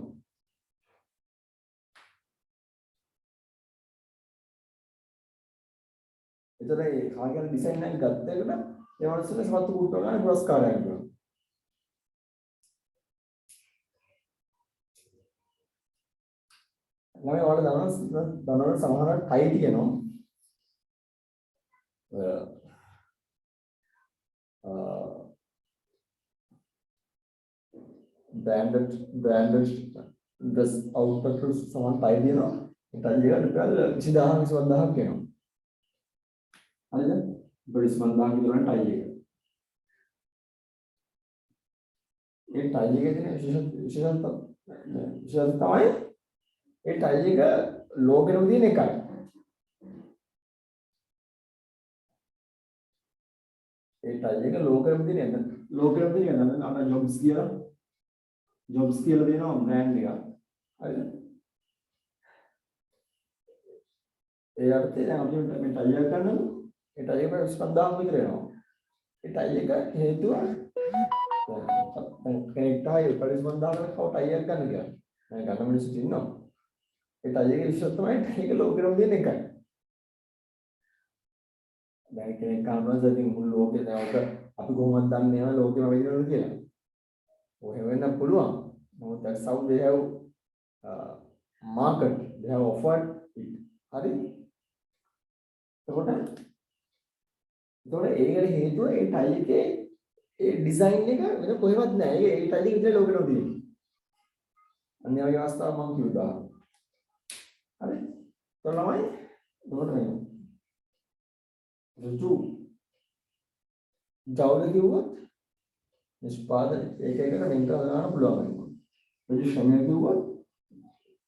ඒතර ඒ කාගේ ඩිසයින් එකක් ගත්ත එකට ඒ වගේ සපත්තු කූට්ටුව ගන්න පුරස්කාරයක් දෙනවා. ළමයි ඔයාලා දන්නවද සමහරවිට ටයි තියෙනවා. branded dress outfit සමහර ටයි තියෙනවා. ඒ ටයි එක රුපියල් 20000 25000ක් වෙනවා. හරිද? 25000 විතර ටයි එක. ඒ ටයි එකේ තියෙන විශේෂත්වය තමයි ඒ ටයි එක ලෝගෙම තියෙන එකයි. ඒ ටයි එක ලෝගෙම තියෙන එක. ලෝගෙම තියෙන එක අන්න ජොබ්ස් කියලා දෙනවා බ්‍රෑන්ඩ් එක. හරිද? ඒ අර්ථයෙන් දැන් අපි මේ ටයි එක ගන්නම ඒ ටයි එක 25000 විතර වෙනවා. ඒ ටයි එක හේතුව දැන් කෙනෙක්ට 45000කට කව ටයි එකක් ගන්න කියලා. දැන් ගන්න මිනිස්සු ඉන්නවා. ඒ ටයි එකේ විශේෂත්වය තමයි ටයි එක ලෝකෙම තියෙන එකයි. දැන් කෙනෙක් අහනවා ඉතින් මුළු ලෝකේ දැන් අපි කොහොමද දන්නේ නැහැ ලෝකෙම වෙදිනවද කියලා. ඔය වෙන්න පුළුවන්. නමුත් that's how they have market. They have offered it. හරි? එතකොට ඒකට හේතුව ඒ ටයි එකේ ඒ ඩිසයින් එක වෙන කොහෙවත් නැහැ. ඒ ටයි එක විතර ලෝකෙම තියෙන්නේ. අන්න ඒ වගේ අවස්ථාවක් මම කිව්වා. හරි? તો ළමයි එතකොට මේ ඍජු ජවුල කිව්වොත් නිෂ්පාදන ඒක එකට වෙන් කරලා දාන්න පුළුවන් වෙනවා. ඍජු ශ්‍රමය කිව්වොත්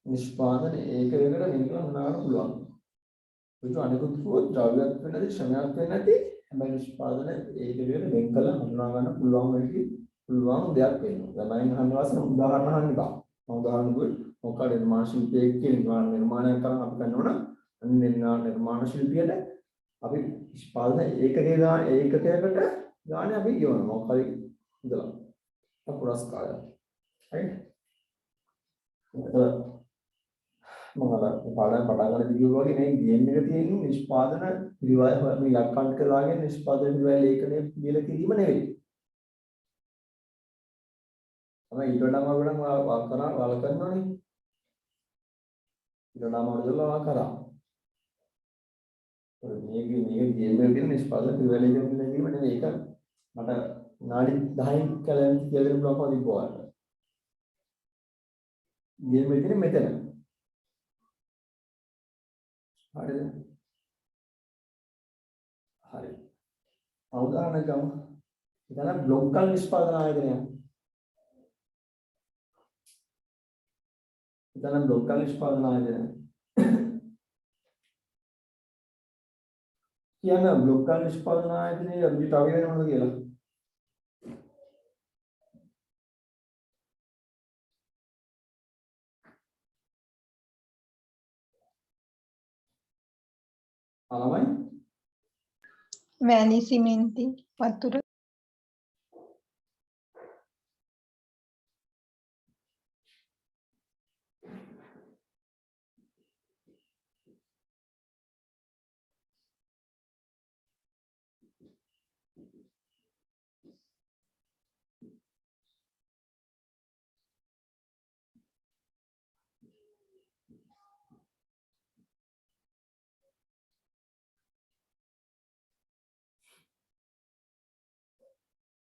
නිෂ්පාදන ඒක එකට වෙන් කරලා දාන්න පුළුවන්. ඍජු අනිකුත් කිව්වොත් ද්‍රව්‍යයක් වෙන්නේ නැති ශ්‍රමයක් වෙන්නේ නැති හැබැයි නිෂ්පාදන ඒක එකට වෙන් කරලා හඳුනා ගන්න පුළුවන් දෙයක් වෙනවා. ළමයින් අහන්න වාසන උදාහරණ අහන්න බා. මම උදාහරණ දුන්නේ මොකක්ද නිර්මාණ ශිල්පියෙක් කියන නිර්මාණයක් කරන් අපි කරනවා නම් නිර්මාණ ශිල්පියට අපි නිෂ්පාදන ඒකකයකට ගානේ අපි කියවනවා මොකක් හරි ඉඳලා පුරස්කාරය. right? මම පාඩම් පටන් ගන්න දිගුව වගේ මේ ගේම් එක තියෙන්නේ නිෂ්පාදන පිළිවෙල මේ ඉලක්කම් කරලාගෙන නිෂ්පාදන පිළිවෙල ලේඛනය පිළිවෙල කිරීම නෙවෙයි. තමයි ඊට වඩා මම වාල කරනවනේ. ඊට වඩා මම දෙලා කරා. මේක ගේම් එකේ තියෙන නිෂ්පාදන පිළිවෙල කිරීම නෙවෙයි. ඒක මට නාඩි 10න් කැලෙන් කියලා දෙන්න පුළුවන් කවදිබ්බවාට. ගේම් එකේ තියෙන මෙතන. හරිද? හරි. උදාහරණයක් ගමු. ඉතන බ්ලොග් කල් නිෂ්පාදන ආයතනය. ඉතන බ්ලොග් කල් නිෂ්පාදන ආයතනය. කියන බ්ලොග් කල් නිෂ්පාදන ආයතනයේ රුජිතාවය වෙනවද කියලා. අලමයි වැලි සිමෙන්ති වතුර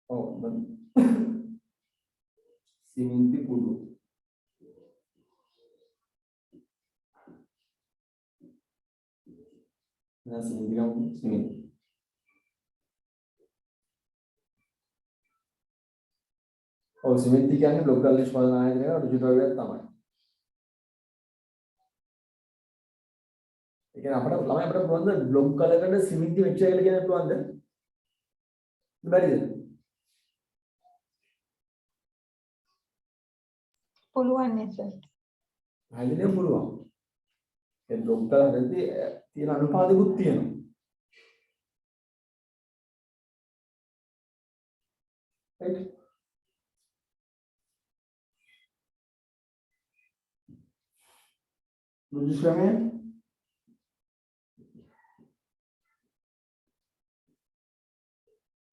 ඔව් සිමෙන්ති කුඩු nah සිමෙන්ති ගමු සිමෙන්ති ඔව් සිමෙන්ති කියන්නේ බ්ලොක් ගල් නිෂ්පාදන ආයතනයේ ඍජු ද්‍රව්‍යයක් තමයි ඒ කියන්නේ අපිට ළමයි අපිට පුළුවන්ද බ්ලොක් ගලකට සිමෙන්ති මෙච්චර කියලා කියන්න පුළුවන්ද බැරිද පුළුවන් නේ සර්. හරිනේ පුළුවන් ඒ බ්ලොක් ගල හදද්දී තියෙන අනුපාතකුත් තියෙනවා right ඍජු ශ්‍රමය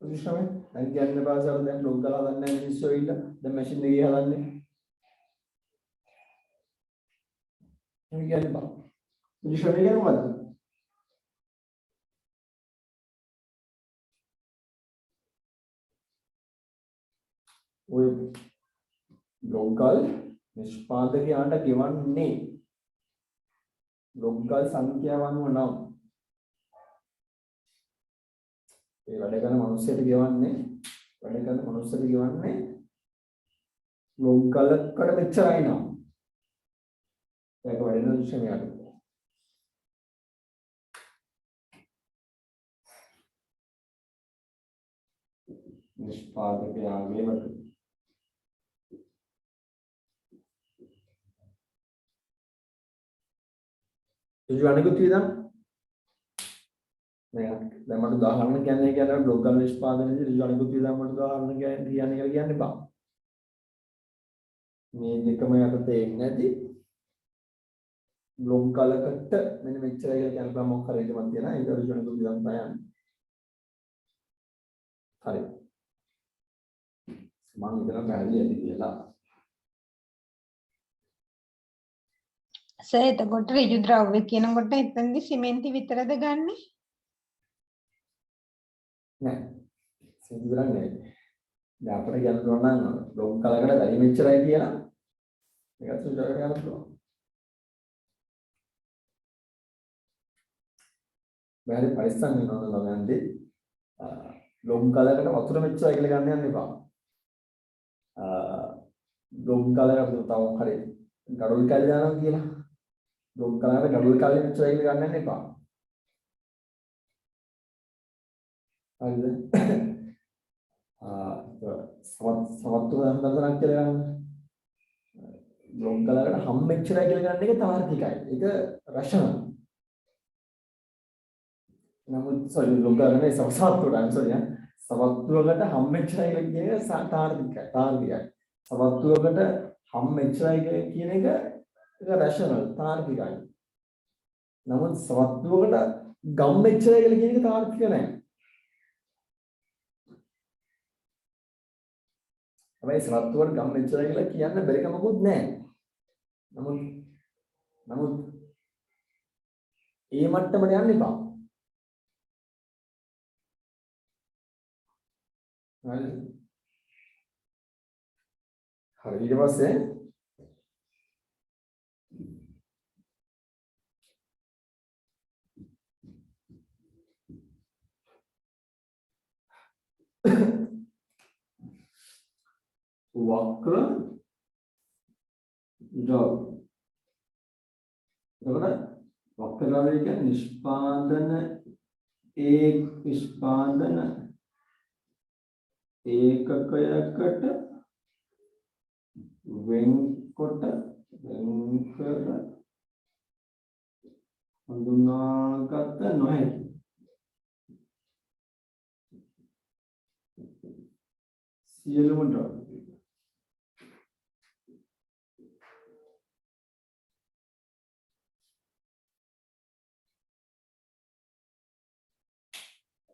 ඍජු ශ්‍රමය දැන් කියන්න පාසල් දැන් බ්ලොක් ගල හදන්නේ නැහැ මිනිස්සු ඇවිල්ලා දැන් මැෂින් එකේ හදන්නේ මේ කියන්නේ බා ඍජු ශ්‍රමය කියන්නේ මොකද්ද ඔය බ්ලොක් ගල් නිෂ්පාදකයාට ගෙවන්නේ බ්ලොක් ගල් සංඛ්‍යාව අනුව නම් ඒ වැඩ කරන මිනිස්සුන්ට ගෙවන්නේ බ්ලොක් ගලකට මෙච්චරයි නම් ඒක වැඩි ශ්‍රමයක් නිෂ්පාදකයාගේ වැඩ ඍජු අනිකුත් වියදම් දැන් මට උදාහරණ කියන්නේ බ්ලොක් ගල් නිෂ්පාදනයේදී ඍජු අනිකුත් වියදම් වලට උදාහරණ කියන්නේ කියන්න බෑ මේ දෙකම යටතේ ඉන්නේ නැති බ්ලොක් ගලකට මෙන්න මෙච්චර කියලා කියන්න බෑ මොකක් හරි එකක් තියෙනවා ඒක ඍජු අනිකුත් වියදම් තමයි යන්නේ හරි මම හිතනවා පැහැදිලි ඇති කියලා සර් එතකොට ඍජු ද්‍රව්‍ය කියනකොට එතනදි සිමෙන්ති විතරද ගන්නෙ? නෑ සිමෙන්ති විතරක් නෙවෙයි දැන් අපිට කියන්න ඕන නම් බ්ලොක් ගලකට වැඩි මෙච්චරයි කියලා ඒකත් සුදුසුකම් ගන්න පුළුවන් බැරි පරිස්සම් වෙනවා ළමයන්දී බ්ලොක් ගලකට වතුර මෙච්චරයි කියලා ගන්න යන්න එපා බ්ලොක් ගලකට තව හරි ගඩොල් කැලි දානවා කියලා බ්ලොක් ගලකට ගඩොල් කැලි මෙච්චරයි කියලා ගන්න යන්න එපා හරිද සමත්තු හඳුනක් කියලා ගන්න බ්ලොක් ගලකට හැම මෙච්චරයි කියලා ගන්න එක තාර්කිකයි ඒක රෂනල් නමුත් සෝරි බ්ලොක් ගලනේ සමස්තවට සමත්තුවකට හැම මෙච්චරයි කියලා කියන එක තාර්කිකයි සමත්තුවකට හැම මෙච්චරයි කියන එක රෂනල් තාර්කිකයි නමුත් සමත්තුවකට ගම් මෙච්චරයි කියලා කියන එක තාර්කික නැහැ හැබැයි සමත්තුවට ගම් මෙච්චරයි කියලා කියන්න බැරි කමකුත් නැහැ නමුත් ඒ මට්ටමට යන්න එපා හරි ඊට පස්සේ වක්‍ර ද්‍රව එතකොට වක්‍ර ද්‍රවය කියන්නේ නිෂ්පාදන ඒකකයකට වෙන්කොට වෙන්කර හඳුනාගත නොහැකි. සියලුම ද්‍රව්‍ය.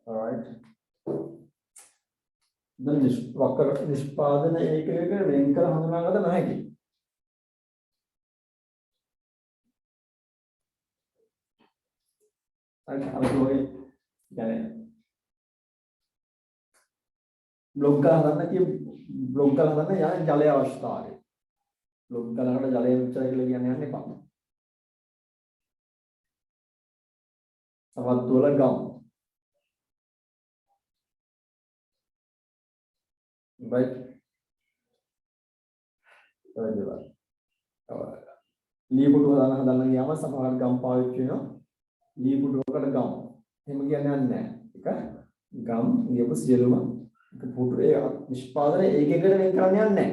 Alright. දැන් වක්‍ර නිෂ්පාදන ඒකයක වෙන් කර හඳුනාගත නොහැකි. අර يعني බ්ලොග් ගන්න බ්ලොග් ගන්න යන්නේ ජලය අවස්ථාවේ. බ්ලොග් ගන්නකොට ජලය මෙච්චර කියලා කියන්නේ යන්න එපා. සමත් වල ගම්. right ලීපුඩු හදන්න ගියාම සමහර ගම් පාවිච්චි වෙනවා. ලීපුඩුවකට ගම්. එහෙම කියන්නේ නැහැ. ඒක ගම් ගියපු සියලුම පුටු ඒ නිෂ්පාදනය ඒකෙකට වෙන් කරන්න යන්නේ නැහැ.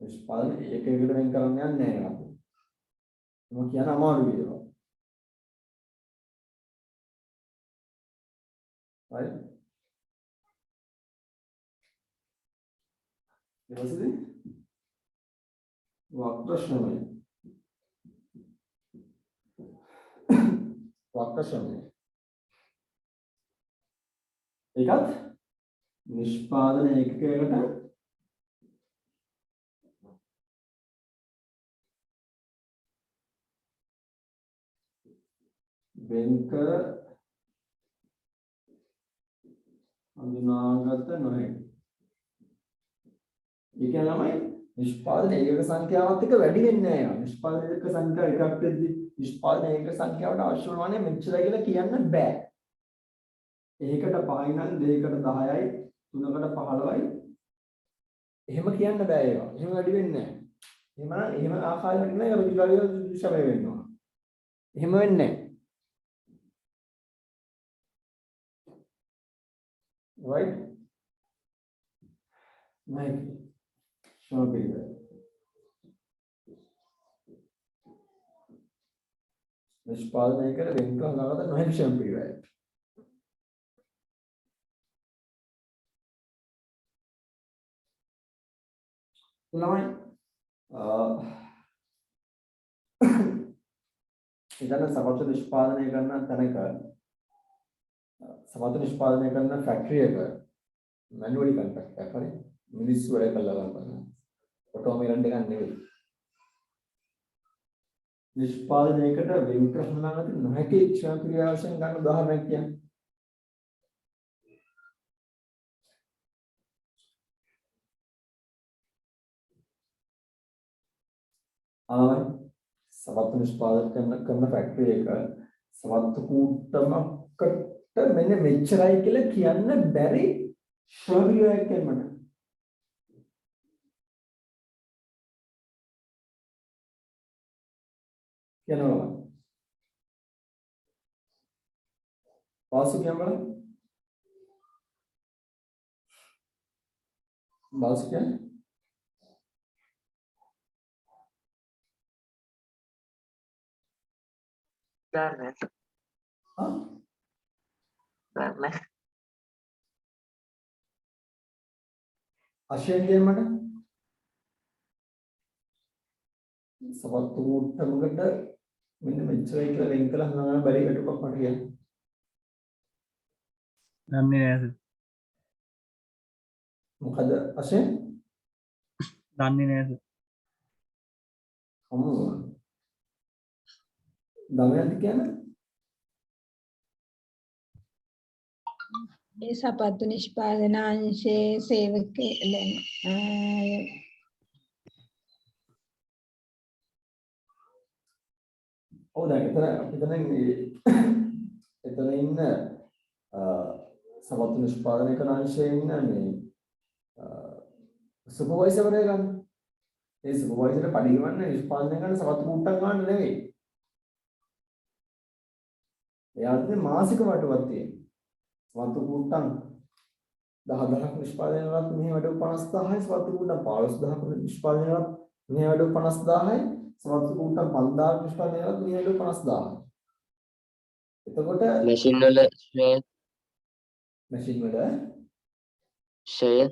නිෂ්පාදනය ඒකෙකට වෙන් කරන්න යන්නේ නැහැ. මම කියන අමාරු වේවා. right ඊපස්සේ වක්‍ර ශ්‍රමය ඒකත් නිෂ්පාදන ඒකකයකට වෙන් කර හඳුනාගත නොහැකි. ඒ කියන්නේ නිෂ්පාදන ඒකක සංඛ්‍යාවත් එක්ක වැඩි වෙන්නේ නැහැ. නිෂ්පාදන ඒකක සංඛ්‍යාව එකක් වෙද්දී නිෂ්පාදන ඒකක සංඛ්‍යාවට අවශ්‍ය වන්නේ මෙච්චරයි කියලා කියන්න බෑ. එකකට 5යි නම් දෙකකට 10යි 3කට 15යි එහෙම කියන්න බෑ ඒවා. එහෙම වැඩි වෙන්නේ නැහැ. එහෙම ආකාරයකට නෑ රුධිරය දුෂ්කර වෙනවා. එහෙම වෙන්නේ නැහැ. right like show me that නිෂ්පාදනය කර වෙන් කරනකට නොහැකි ෂම් පීරියඩ් ළමයි ඉතින් සමස්ත නිෂ්පාදනය කරන තැනක සමස්ත නිෂ්පාදනය කරන ෆැක්ටරි එක මැනුවලි කන්ට්‍රැක්ට් එකක් හරි මිනිස්සු වැඩ කළා ගන්න ඔටෝමේෂන් එකක් නෙවෙයි නිෂ්පාදනයකට වෙන් කරහමනාගත නොහැකි ශ්‍රම ක්‍රියාවලින් ගන්න උදාහරණයක් කියන්නේ සමස්ත නිෂ්පාදනය කරන ෆැක්ටරි එක සමස්ත කූටමකට මෙන්න මෙච්චරයි කියලා කියන්න බැරි ශ්‍රම ක්‍රියාවක් කියන්න කියනවා වාසු කියනවා වාසු කියන්නේ දන්නේ අශයෙන් කියන්නට සමත් උට්ටමකට මෙන්න මෙච්චරයි කියලා වෙන් කළා හඳුනා බැරි ගැටුමක් මට කියන්න. දන්නේ නැහැ. මොකද අශයෙන්? දන්නේ නැහැ. අම්මෝ. දන්නේ කියන්නේ? ඒ සපත්තු නිෂ්පාදන අංශයේ සේවකයන් ඔව් දැන් එතන ඉන්න සමත් නිෂ්පාදනය කරන අංශයේ ඉන්න මේ සුපර්වයිසර්වරයා ගන්න. ඒ සුපර්වයිසර් පඩි ගන්න නිෂ්පාදනය කරන සමත් කූට්ටක් ගන්න නෙවෙයි. එයාට මාසික වටුවක් තියෙනවා. සමත් කූට්ටක් 10000ක් නිෂ්පාදනය කරනවත් මෙහි වටුව 50000යි සමත් කූට්ටක් 15000ක් නිෂ්පාදනය කරනවත් නියඩු 50000යි සමස්ත කූට්ටම් 5000 නිෂ්පාදනයවත් නියඩු 50000යි. එතකොට මැෂින් වල ෂෙයා මැෂින් වල ෂෙයා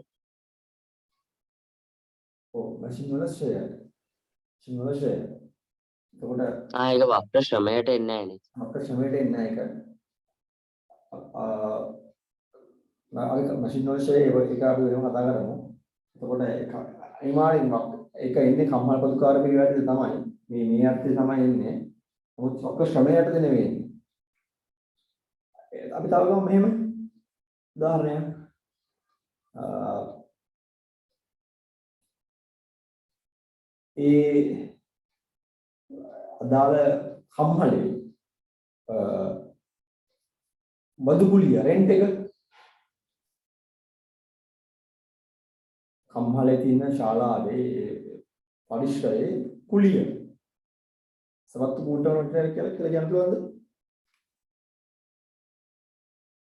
මැෂින් වල ෂෙයා. මැෂින් වල ෂෙයා. එතකොට ඒක වක්‍ර ශ්‍රමයට එන්නේ නැහැ අපේ ශ්‍රමයට එන්නේ නැහැ ඒක. අපි මැෂින් වල ෂෙයා ඒක අපි වෙනම කතා කරමු. එතකොට ඒක අනිවාර්යෙන්ම ඒක එන්නේ කම්මල් පොදුකාර පිළිවෙලට තමයි. මේ අර්ථය තමයි එන්නේ. නමුත් වක්‍ර ශ්‍රමයටද නෙවෙයි. අපි තව ගමු මෙහෙම උදාහරණයක්. ඒ අදාළ කම්මලේ බදුකුලිය රෙන්ට් එක කම්මලේ තියෙන ශාලාවේ පරිශ්‍රයේ කුලිය සවත්තු කූට්ටමකට කියලා කියන්න පුළුවන්ද?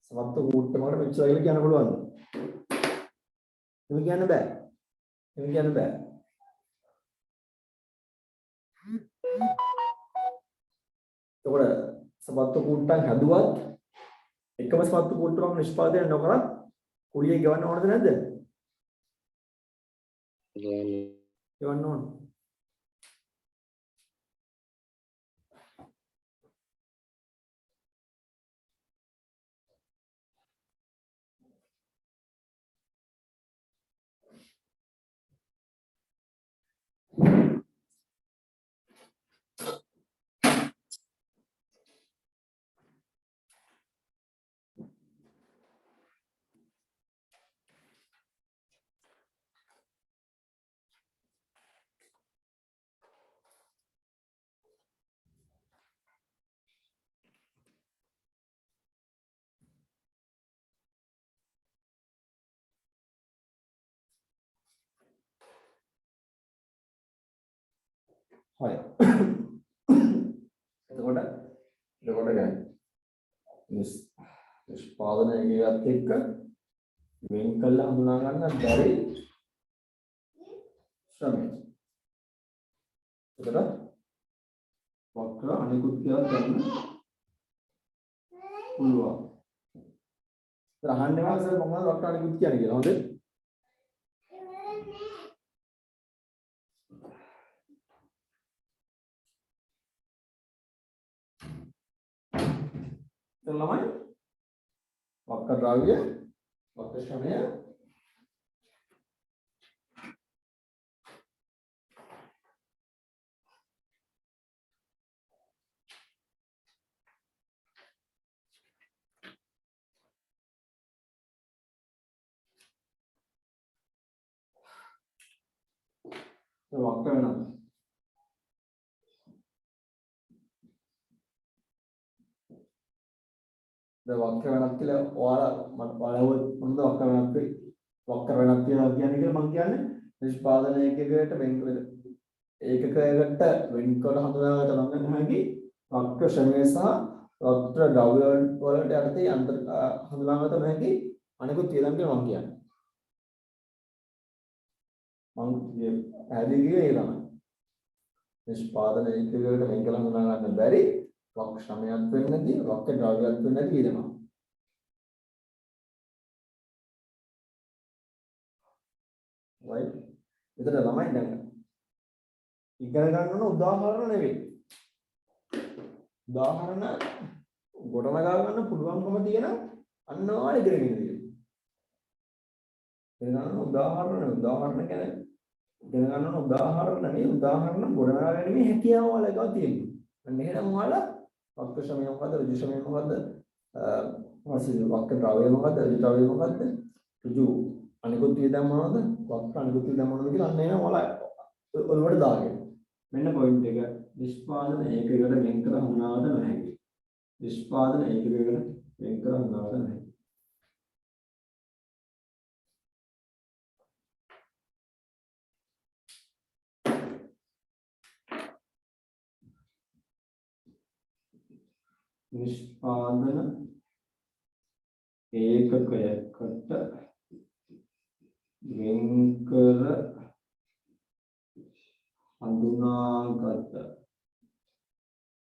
සවත්තු කූට්ටමකට මෙච්චර කියලා කියන්න පුළුවන්ද? එහෙම කියන්න බෑ. එහෙම කියන්න බෑ. එතකොට සවත්තු කූට්ටම් හැදුවත් එකම සවත්තු කූට්ටමක් නිෂ්පාදනය නොකරත් කුලිය ගෙවන්න ඕනද නැද්ද? ගෙවන්න ඕන. හරි. එතකොට ගන්න. නිෂ්පාදනය කියවත් එක්ක වෙන් කළ හඳුනා ගන්න බැරි ශ්‍රමය. එතකොට වක්‍ර අනිකුත් කියලා ගන්න පුළුවන්. ඉතින් අහන්නේ වාසය මොනවද වක්‍ර අනිකුත් කියන්නේ කියලා. හොඳේ. ළමයි වක්‍ර ද්‍රව්‍ය වක්‍ර ශ්‍රමය වක්‍ර වෙනවා. වක්‍ර වෙනත් කියලා ඔයාලා මට බලවොත් මොනද වක්‍ර වෙනත් වක්‍ර වෙනත් කියලා කියන්නේ මම කියන්නේ නිෂ්පාදන ඒකකයකට වෙන් ඒකකයකට වෙන්කොට හඳුනාගත නම් හැකි වක්‍ර ශ්‍රමය සහ වක්‍ර ද්‍රව්‍ය වලට යටතේ අන්තර් හඳුනාගත නොහැකි අනිකුත් වියදම් කියලා මම කියන්නේ. මම පැහැදිලි කිව්වේ ඒ තමයි. නිෂ්පාදන ඒකකයකට වෙන් කළ හඳුනා ගන්න බැරි වක්‍ර ශ්‍රමයක් වෙන්නේ නැති වක්‍ර ද්‍රව්‍යයක් වෙන්නේ නැති වියදමක්. right මෙතන ළමයි දැන් ඉගෙන ගන්න ඕන උදාහරණ නෙවෙයි. උදාහරණ ගොඩනගා ගන්න පුළුවන්කම තියෙන අන්නෝවාල ඉගෙන ගන්න තියෙනවා. ඉගෙන ගන්න උදාහරණ කියන්නේ ඉගෙන ගන්න ඕන උදාහරණ නෙවෙයි උදාහරණ ගොඩනගා ගැනීමේ හැකියාව වලකව තියෙනවා. අන්න එහෙනම් ඔයාලා වක්‍ර ශ්‍රමය මොකද්ද ඍජු ශ්‍රමය මොකද්ද වක්‍ර ද්‍රව්‍ය මොකද්ද ඍජු ද්‍රව්‍ය මොකද්ද ඍජු අනිකුත් වියදම් මොනවද වක්‍ර අනිකුත් වියදම් මොනවද කියලා අන්න එහෙනම් ඔයාලා ඔලුවට දාගන්න. මෙන්න පොයින්ට් එක නිෂ්පාදන ඒකයකට වෙන් කර හඳුනාගත නොහැකි. නිෂ්පාදන ඒකයකට වෙන් කර හඳුනාගත නොහැකි. නිෂ්පාදන ඒකකයකට වෙන් කර හඳුනාගත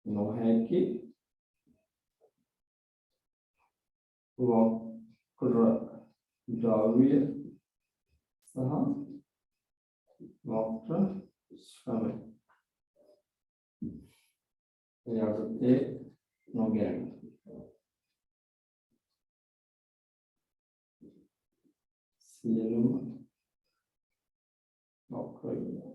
නොහැකි වක්‍ර ද්‍රව්‍ය සහ වක්‍ර ශ්‍රම යටතේ නොගැන සියලුම වක්‍ර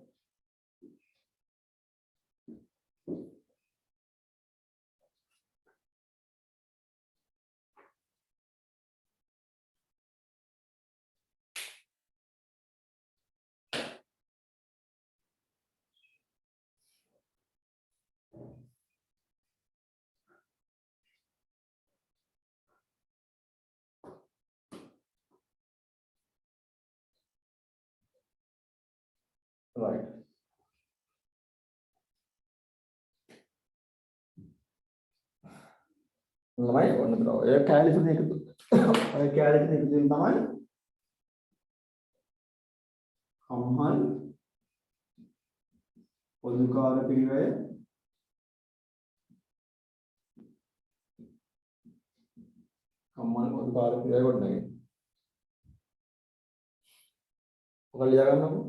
right ළමයි ඔන්න බලන්න ඔය කැලේ තුන එකතු ඔය කැලේ තුන එකතු වෙන තමයි කම්හල් පොදුකාර පිරිවැය කම්මල් පොදුකාර පිරිවැය ගොඩනගන්නේ ඔක ලියා ගන්නකො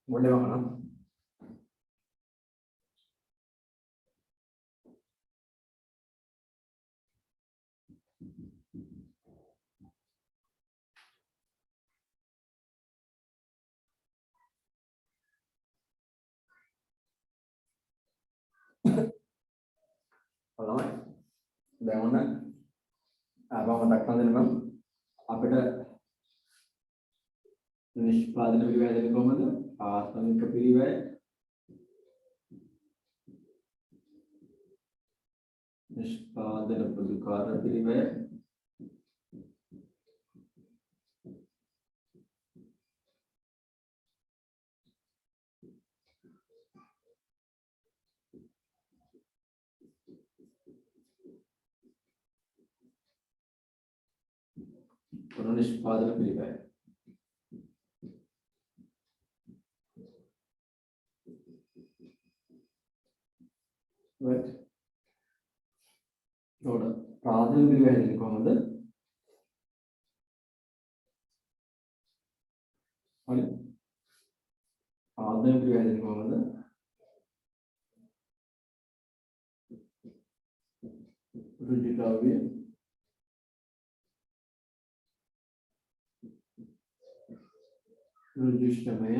මොඩේ වහනම් ළමයි දැන් ඔන්න ආවම දක්වන්න දෙන්න මම අපිට නිෂ්පාදන පිරිවැය දෙන්නේ කොහොමද ආසනික පිරිවැය නිෂ්පාදන පොදුකාර පිරිවැය නිෂ්පාදන පිරිවැය right නෝඩ ප්‍රාථමික පිරිවැය දෙන්නේ කොහොමද හරි ප්‍රාථමික පිරිවැය දෙන්නේ කොහොමද ඍජු ද්‍රව්‍ය ඍජු ශ්‍රමය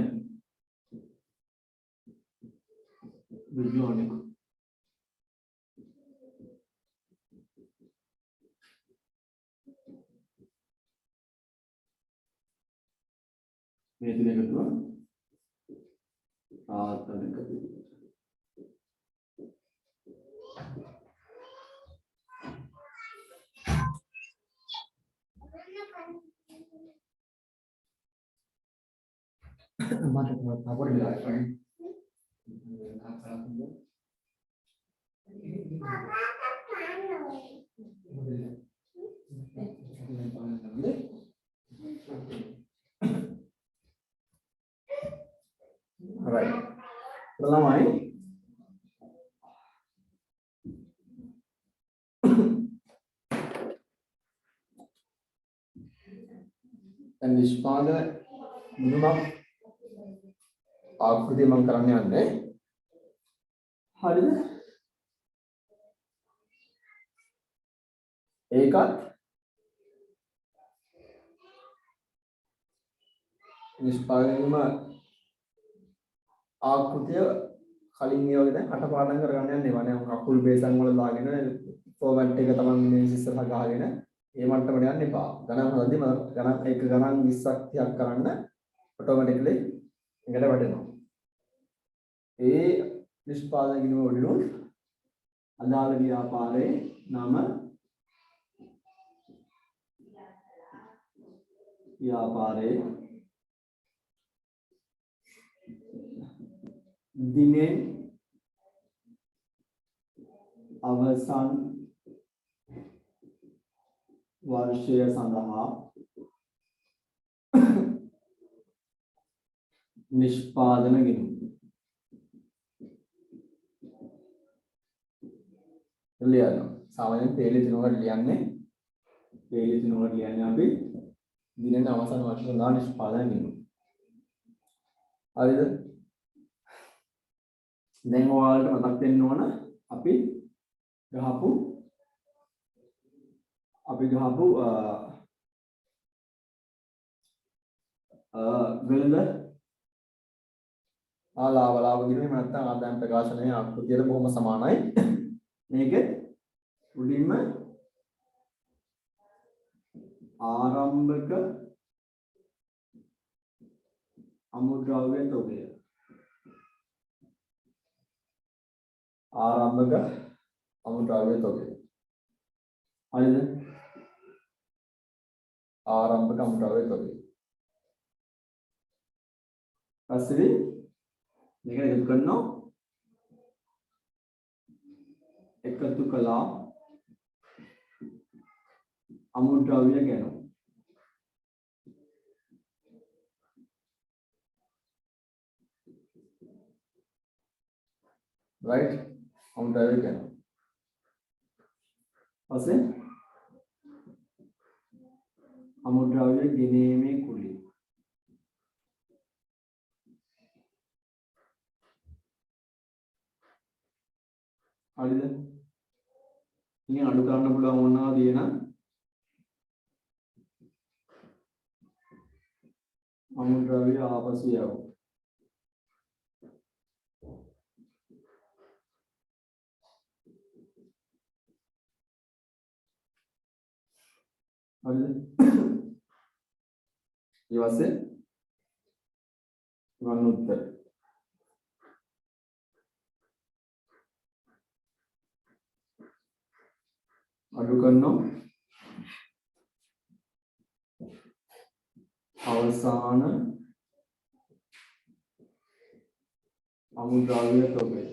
ඍජු අනික මේ තුන එකතුව ආතනික පිරිවැය මට අපර වෙලා ඉන්නේ දැන් නිෂ්පාදන ගිණුමක් ආකෘතිය මම කරන්න යන්නේ. හරිද? ඒකත් නිෂ්පාදන ගිණුම ආකෘතිය කලින් ඒ වගේ දැන් කටපාඩම් කරගන්න යන්නේ ඒවා නේ අකුල් බේසන් වල දාගෙන ෆෝමැට් එක තමයි මේ ඉස්සරහ ගහගෙන ඒ මට්ටමට යන්න එපා. ගණන් හදද්දී ගණන් එක ගණන් 20ක් 30ක් කරන්න ඔටෝමැටිකලි එකට වැටෙනවා. ඒ නිෂ්පාදන ගිණුම වලින් අදාළ ව්‍යාපාරයේ නම ව්‍යාපාරයේ දිනෙන් අවසන් වර්ෂය සඳහා නිෂ්පාදන ගිණුම ලියනවා. සාමාන්‍යයෙන් පේලි දිනවකට ලියන්නේ අපි දිනෙන් අවසන් වර්ෂය සඳහා නිෂ්පාදන ගිණුම. හරිද? දැන් ඔයාලට මතක් වෙන්න ඕන අපි ගහපු වෙළඳ ආලාවලාව ගිණුම එහෙම නැත්නම් ආදායම් ප්‍රකාශනයේ ආකෘතියට බොහොම සමානයි. මේක උඩින්ම ආරම්භක අමුද්‍රව්‍ය තොගය ආරම්භක අමුද්‍රව්‍ය තොගය. හරිද? ආරම්භක අමුද්‍රව්‍ය තොගය. පස්සේ මේක එකතු කරනවා. එකතු කළා අමුද්‍රව්‍ය ගැන. right? අමුද්‍රව්‍ය ගැන. පස්සේ අමුද්‍රව්‍ය ගෙනීමේ කුලිය. හරිද? ඉතින් අඩු කරන්න පුළුවන් මොනවා තියෙන අමුද්‍රව්‍ය ආපසු යවෝ. හරිද? ඊවසේ ගන්න උත්තර අඩු කරනවා අවසාන අමුද්‍රව්‍ය තොගය.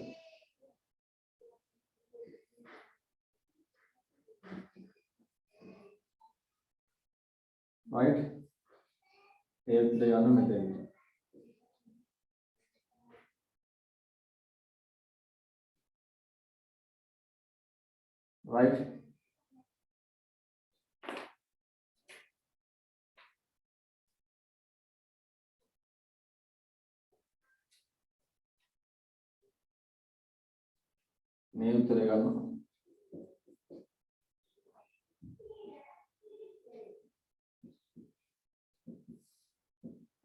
right? ඒත් යන මෙතෙන්. right? මේ උත්තරය ගන්නවා.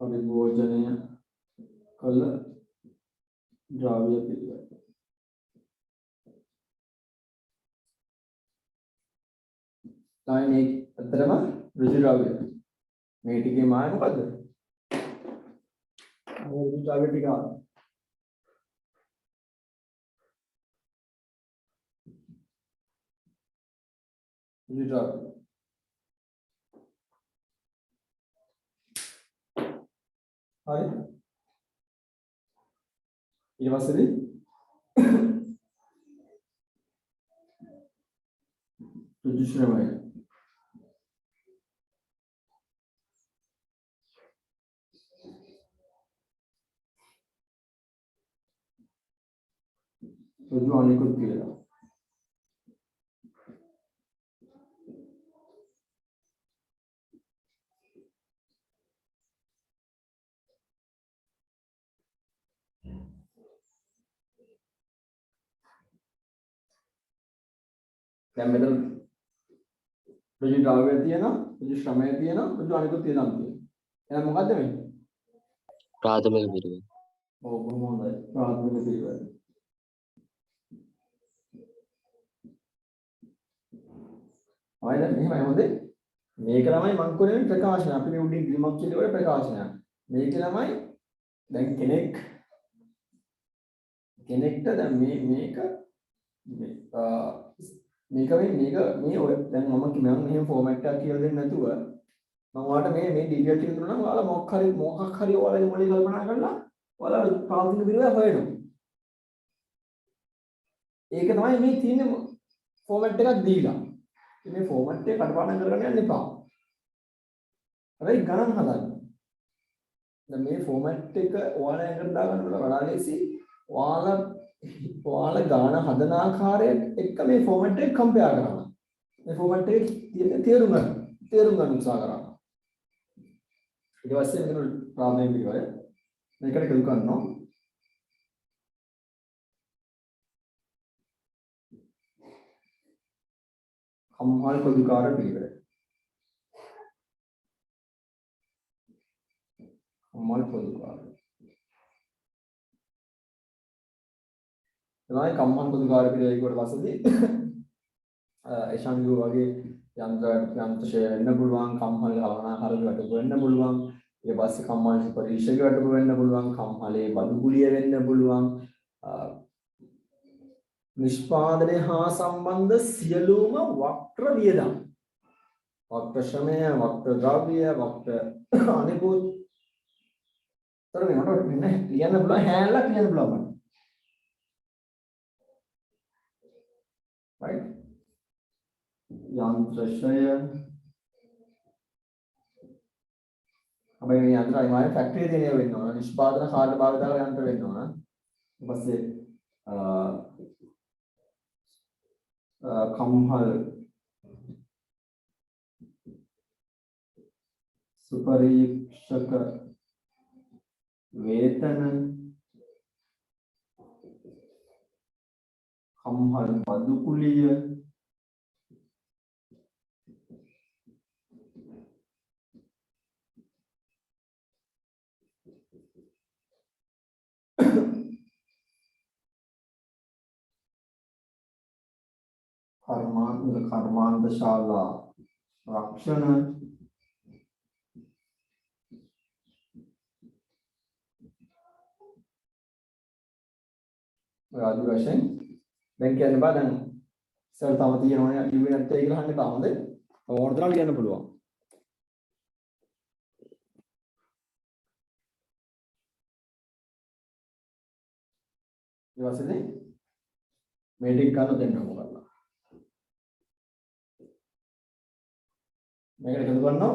පරිභෝජනය කළ ද්‍රව්‍ය පිළිවෙල. මේ අතරම ඍජු ද්‍රව්‍ය. මේ ටිකේ මාන මොකද්ද? ඍජු ද්‍රව්‍ය ටික. ඍජු ද්‍රව්‍ය. හරි. ඊට පස්සේ ඍජු ශ්‍රවණය. ඍජු අනිකුත් කියලා. දැන් මෙතන ඍජු ද්‍රව්‍ය තියෙනවා, ඍජු ශ්‍රමය තියෙනවා, ඍජු අනිකුත් තියෙනවා. එහෙනම් මොකද්ද මේ? ප්‍රාථමික පිළිවෙල. ඔව් බොහොම හොඳයි. ප්‍රාථමික පිළිවෙල. ආයෙත් මෙහෙමයි හොඳේ. මේක ළමයි මං කියන්නේ ප්‍රකාශන. අපි මේ උඩින් ග්‍රීමක් කියනකොට ප්‍රකාශනයක්. මේක ළමයි දැන් කෙනෙක්ට දැන් මේක මේ ඔය දැන් මම මෙහෙම ෆෝමැට් එකක් කියලා දෙන්නේ නැතුව මම ඔයාලට මේ ඩීටේල් ටික දුන්නා නම් ඔයාලා මොකක් හරි ඔයාලගේ මොලේ කල්පනා කරලා ඔයාලා ප්‍රාථමික පිළිවෙල හොයනවා. ඒක තමයි මේ තියෙන ෆෝමැට් එකක් දීලා. මේ ෆෝමැට් එක කටපාඩම් කරගෙන යන්න එපා. හැබැයි ගණන් හදන්න. දැන් මේ ෆෝමැට් එක ඔයාලා එකට දාගන්න වඩා ලේසි. ඔයාලා ගාන හදන ආකාරය එක්ක මේ ෆෝමැට් එක කම්පෙයාර් කරනවා. මේ ෆෝමැට් එකේ තියෙන තේරුම් ගන්න උත්සාහ කරනවා. ඊට පස්සේ මෙතන ප්‍රාථමික පිළිවෙල මේකට එකතු කරනවා. කම්හල් පොදුකාර පිළිවෙල. කම්හල් පොදුකාර. එනයි කම්හල් පොදුකාර පිළිවෙල ඊට පස්සේදී එෂාන්ගු වගේ යන්ත්‍රශය වෙන්න පුළුවන්, කම්හල් හරක වැටුප වෙන්න පුළුවන්. ඊට පස්සේ කම්හල් පරීක්ෂක වැටුප වෙන්න පුළුවන්, කම්හලේ බදුකුලිය වෙන්න පුළුවන්. නිෂ්පාදනය හා සම්බන්ධ සියලුම වක්‍ර වියදම්, වක්‍ර ශ්‍රමය, වක්‍ර ද්‍රව්‍ය, වක්‍ර අනිකුත් තරමේ මට මෙන්න කියන්න පුළුවන් හැලක් කියන්න පුළුවන්. right යන්ත්‍රශය අපේ මේ යන්ත්‍ර අනිවාර්යෙන් ෆැක්ටරි දෙනේ වෙන්න ඕන, නිෂ්පාදන කාර්ය භාවිතාව යන්ත්‍ර වෙන්න ඕන. ඊට පස්සේ කම්හල් සුපරීක්ෂක වේතන, කම්හල් පදුකුලිය, කර්මාන්තශාලා රක්ෂණ, ආදි වශයෙන් දැන් කියන්න බෑ. දැන් සර් තව තියෙනවා ලිව්වේ නැත්තේ කියලා අහන්න එපා. හොඳයි ඕන තරම් ලියන්න පුළුවන්. ඊට පස්සේ මේ ටික ගන්න දෙන්න මොකක්ද? මේකට එකතු කරනවා.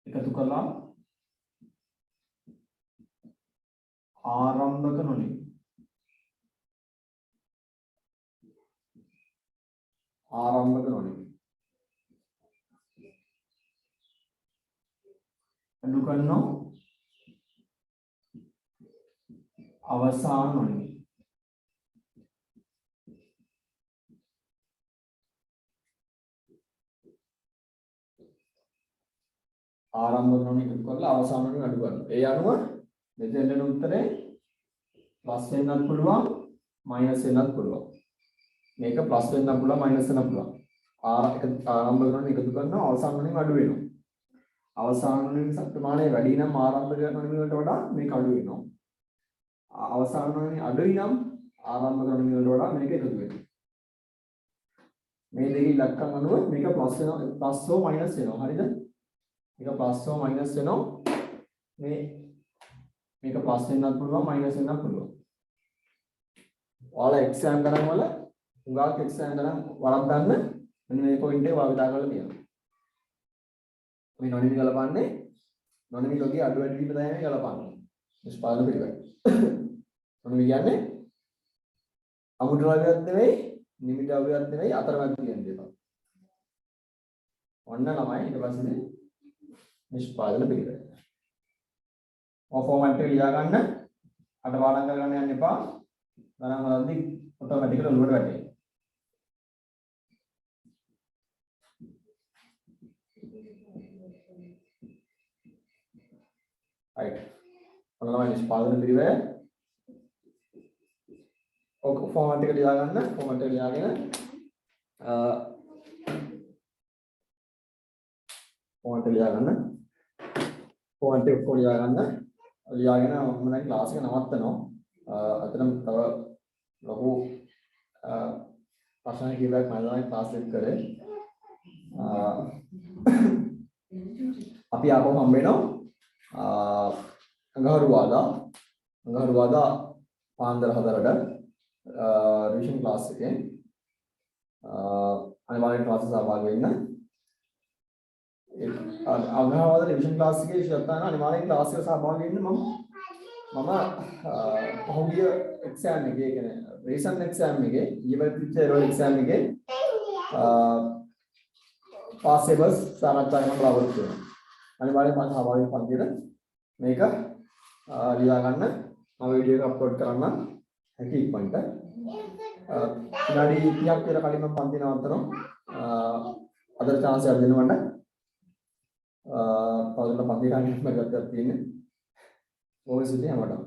එකතු කළා ආරම්භක නොලි. ආරම්භක නොලි. අඩු කරනවා අවසාන නොලි. ආරම්භක නොලි එකතු කරලා අවසාන නොලි අඩු කරනවා. ඒ අනුව මෙතෙන් දෙන උත්තරේ ප්ලස් වෙන්නත් පුළුවන්, මයිනස් වෙන්නත් පුළුවන්. මේක ප්ලස් වෙන්නත් පුළුවන්, මයිනස් වෙන්නත් පුළුවන්. ආරම්භ කරන එකතු කරනවා, අවසාන වලින් අඩු වෙනවා. අවසාන වලින් ප්‍රමාණය වැඩි නම් ආරම්භ කරන වලට වඩා මේක අඩු වෙනවා. අවසාන වලින් අඩුයි නම් ආරම්භ කරන වලට වඩා මේක එකතු වෙනවා. මේ දෙකේ ඉලක්කම් අනුව මේක ප්ලස් වෙනවා, ප්ලස් හෝ මයිනස් වෙනවා. හරිද? මේක ප්ලස් හෝ මයිනස් වෙනවා. මේක ප්ලස් වෙන්නත් පුළුවන්, මයිනස් වෙන්නත් පුළුවන්. ඔයාලා එක්සෑම් ගණන් වල උගාක් එක්සෑම් ගණන් වරද්දන්න මෙන්න මේ පොයින්ට් එක භාවිතා කරලා තියෙනවා. මේ නොනිමි ගලපන්නේ නොනිමි ලෝකයේ අඩු වැඩි වීම තමයි මේ ගලපන්නේ. නිෂ්පාදන පිළිවෙල. නොනිමි කියන්නේ අමුද්‍ර ද්‍රව්‍යයක් නෙවෙයි, නිමි ද්‍රව්‍යයක් නෙවෙයි, අතරමැද කියන දේ තමයි. ඔන්න ළමයි ඊට පස්සේ නිෂ්පාදන පිළිවෙල. ෆෝමැට් එක ලියා ගන්න. අට පාඩම් කරගන්න යන්න එපා. ගණන් වලදී ඔටෝමැටිකලි ඔළුවට වැටේ. right ඔන්න නිෂ්පාදන පිළිවෙල ඔක ෆෝමැට් එක ලියා ගන්න ෆෝමැට් එක ලියාගෙන ෆෝමැට් එක ලියා ගන්න ෆෝමැට් එක කො ලියා ගන්න ලියාගෙන මම දැන් ක්ලාස් එක නවත්තනවා අතනම් තව ලොකු ප්‍රශ්න කිහිපයක් මම දැන් ක්ලාස් එක කරේ අපි ආපහු හම්බ වෙනවා අඟහරුවාදා පාන්දර 4ට රිවිෂන් ක්ලාස් එකේ අනිවාර්යෙන් ක්ලාස් එක සහභාගී වෙන්න අඟහරුවාදා රිවිෂන් ක්ලාස් එකේ ශ්‍රද්ධාන අනිවාර්යෙන් ක්ලාස් එක සහභාගී වෙන්න මම පහුගිය එක්සෑම් එකේ කියන්නේ රීසන්ට් එක්සෑම් එකේ ඊවල් ටීචර් රෝල් එක්සෑම් එකේ පාස් පේපර්ස් සාකච්ඡා කරන්න බලාපොරොත්තු වෙනවා. අනිවාර්යෙන් මම සහභාගී පන්තියට මේක ලියා ගන්න මම වීඩියෝ එක අප්ලෝඩ් කරන්න හැකි ඉක්මනට විනාඩි 30ක් විතර කලින් මම පන්ති නවත්තනවා. අදට chance එකක් දෙන්න මට. තවදුරටත් පන්ති ගන්න මම ගත්තක් තියෙන්නේ. ඕක සිද්ධිය හැමදාම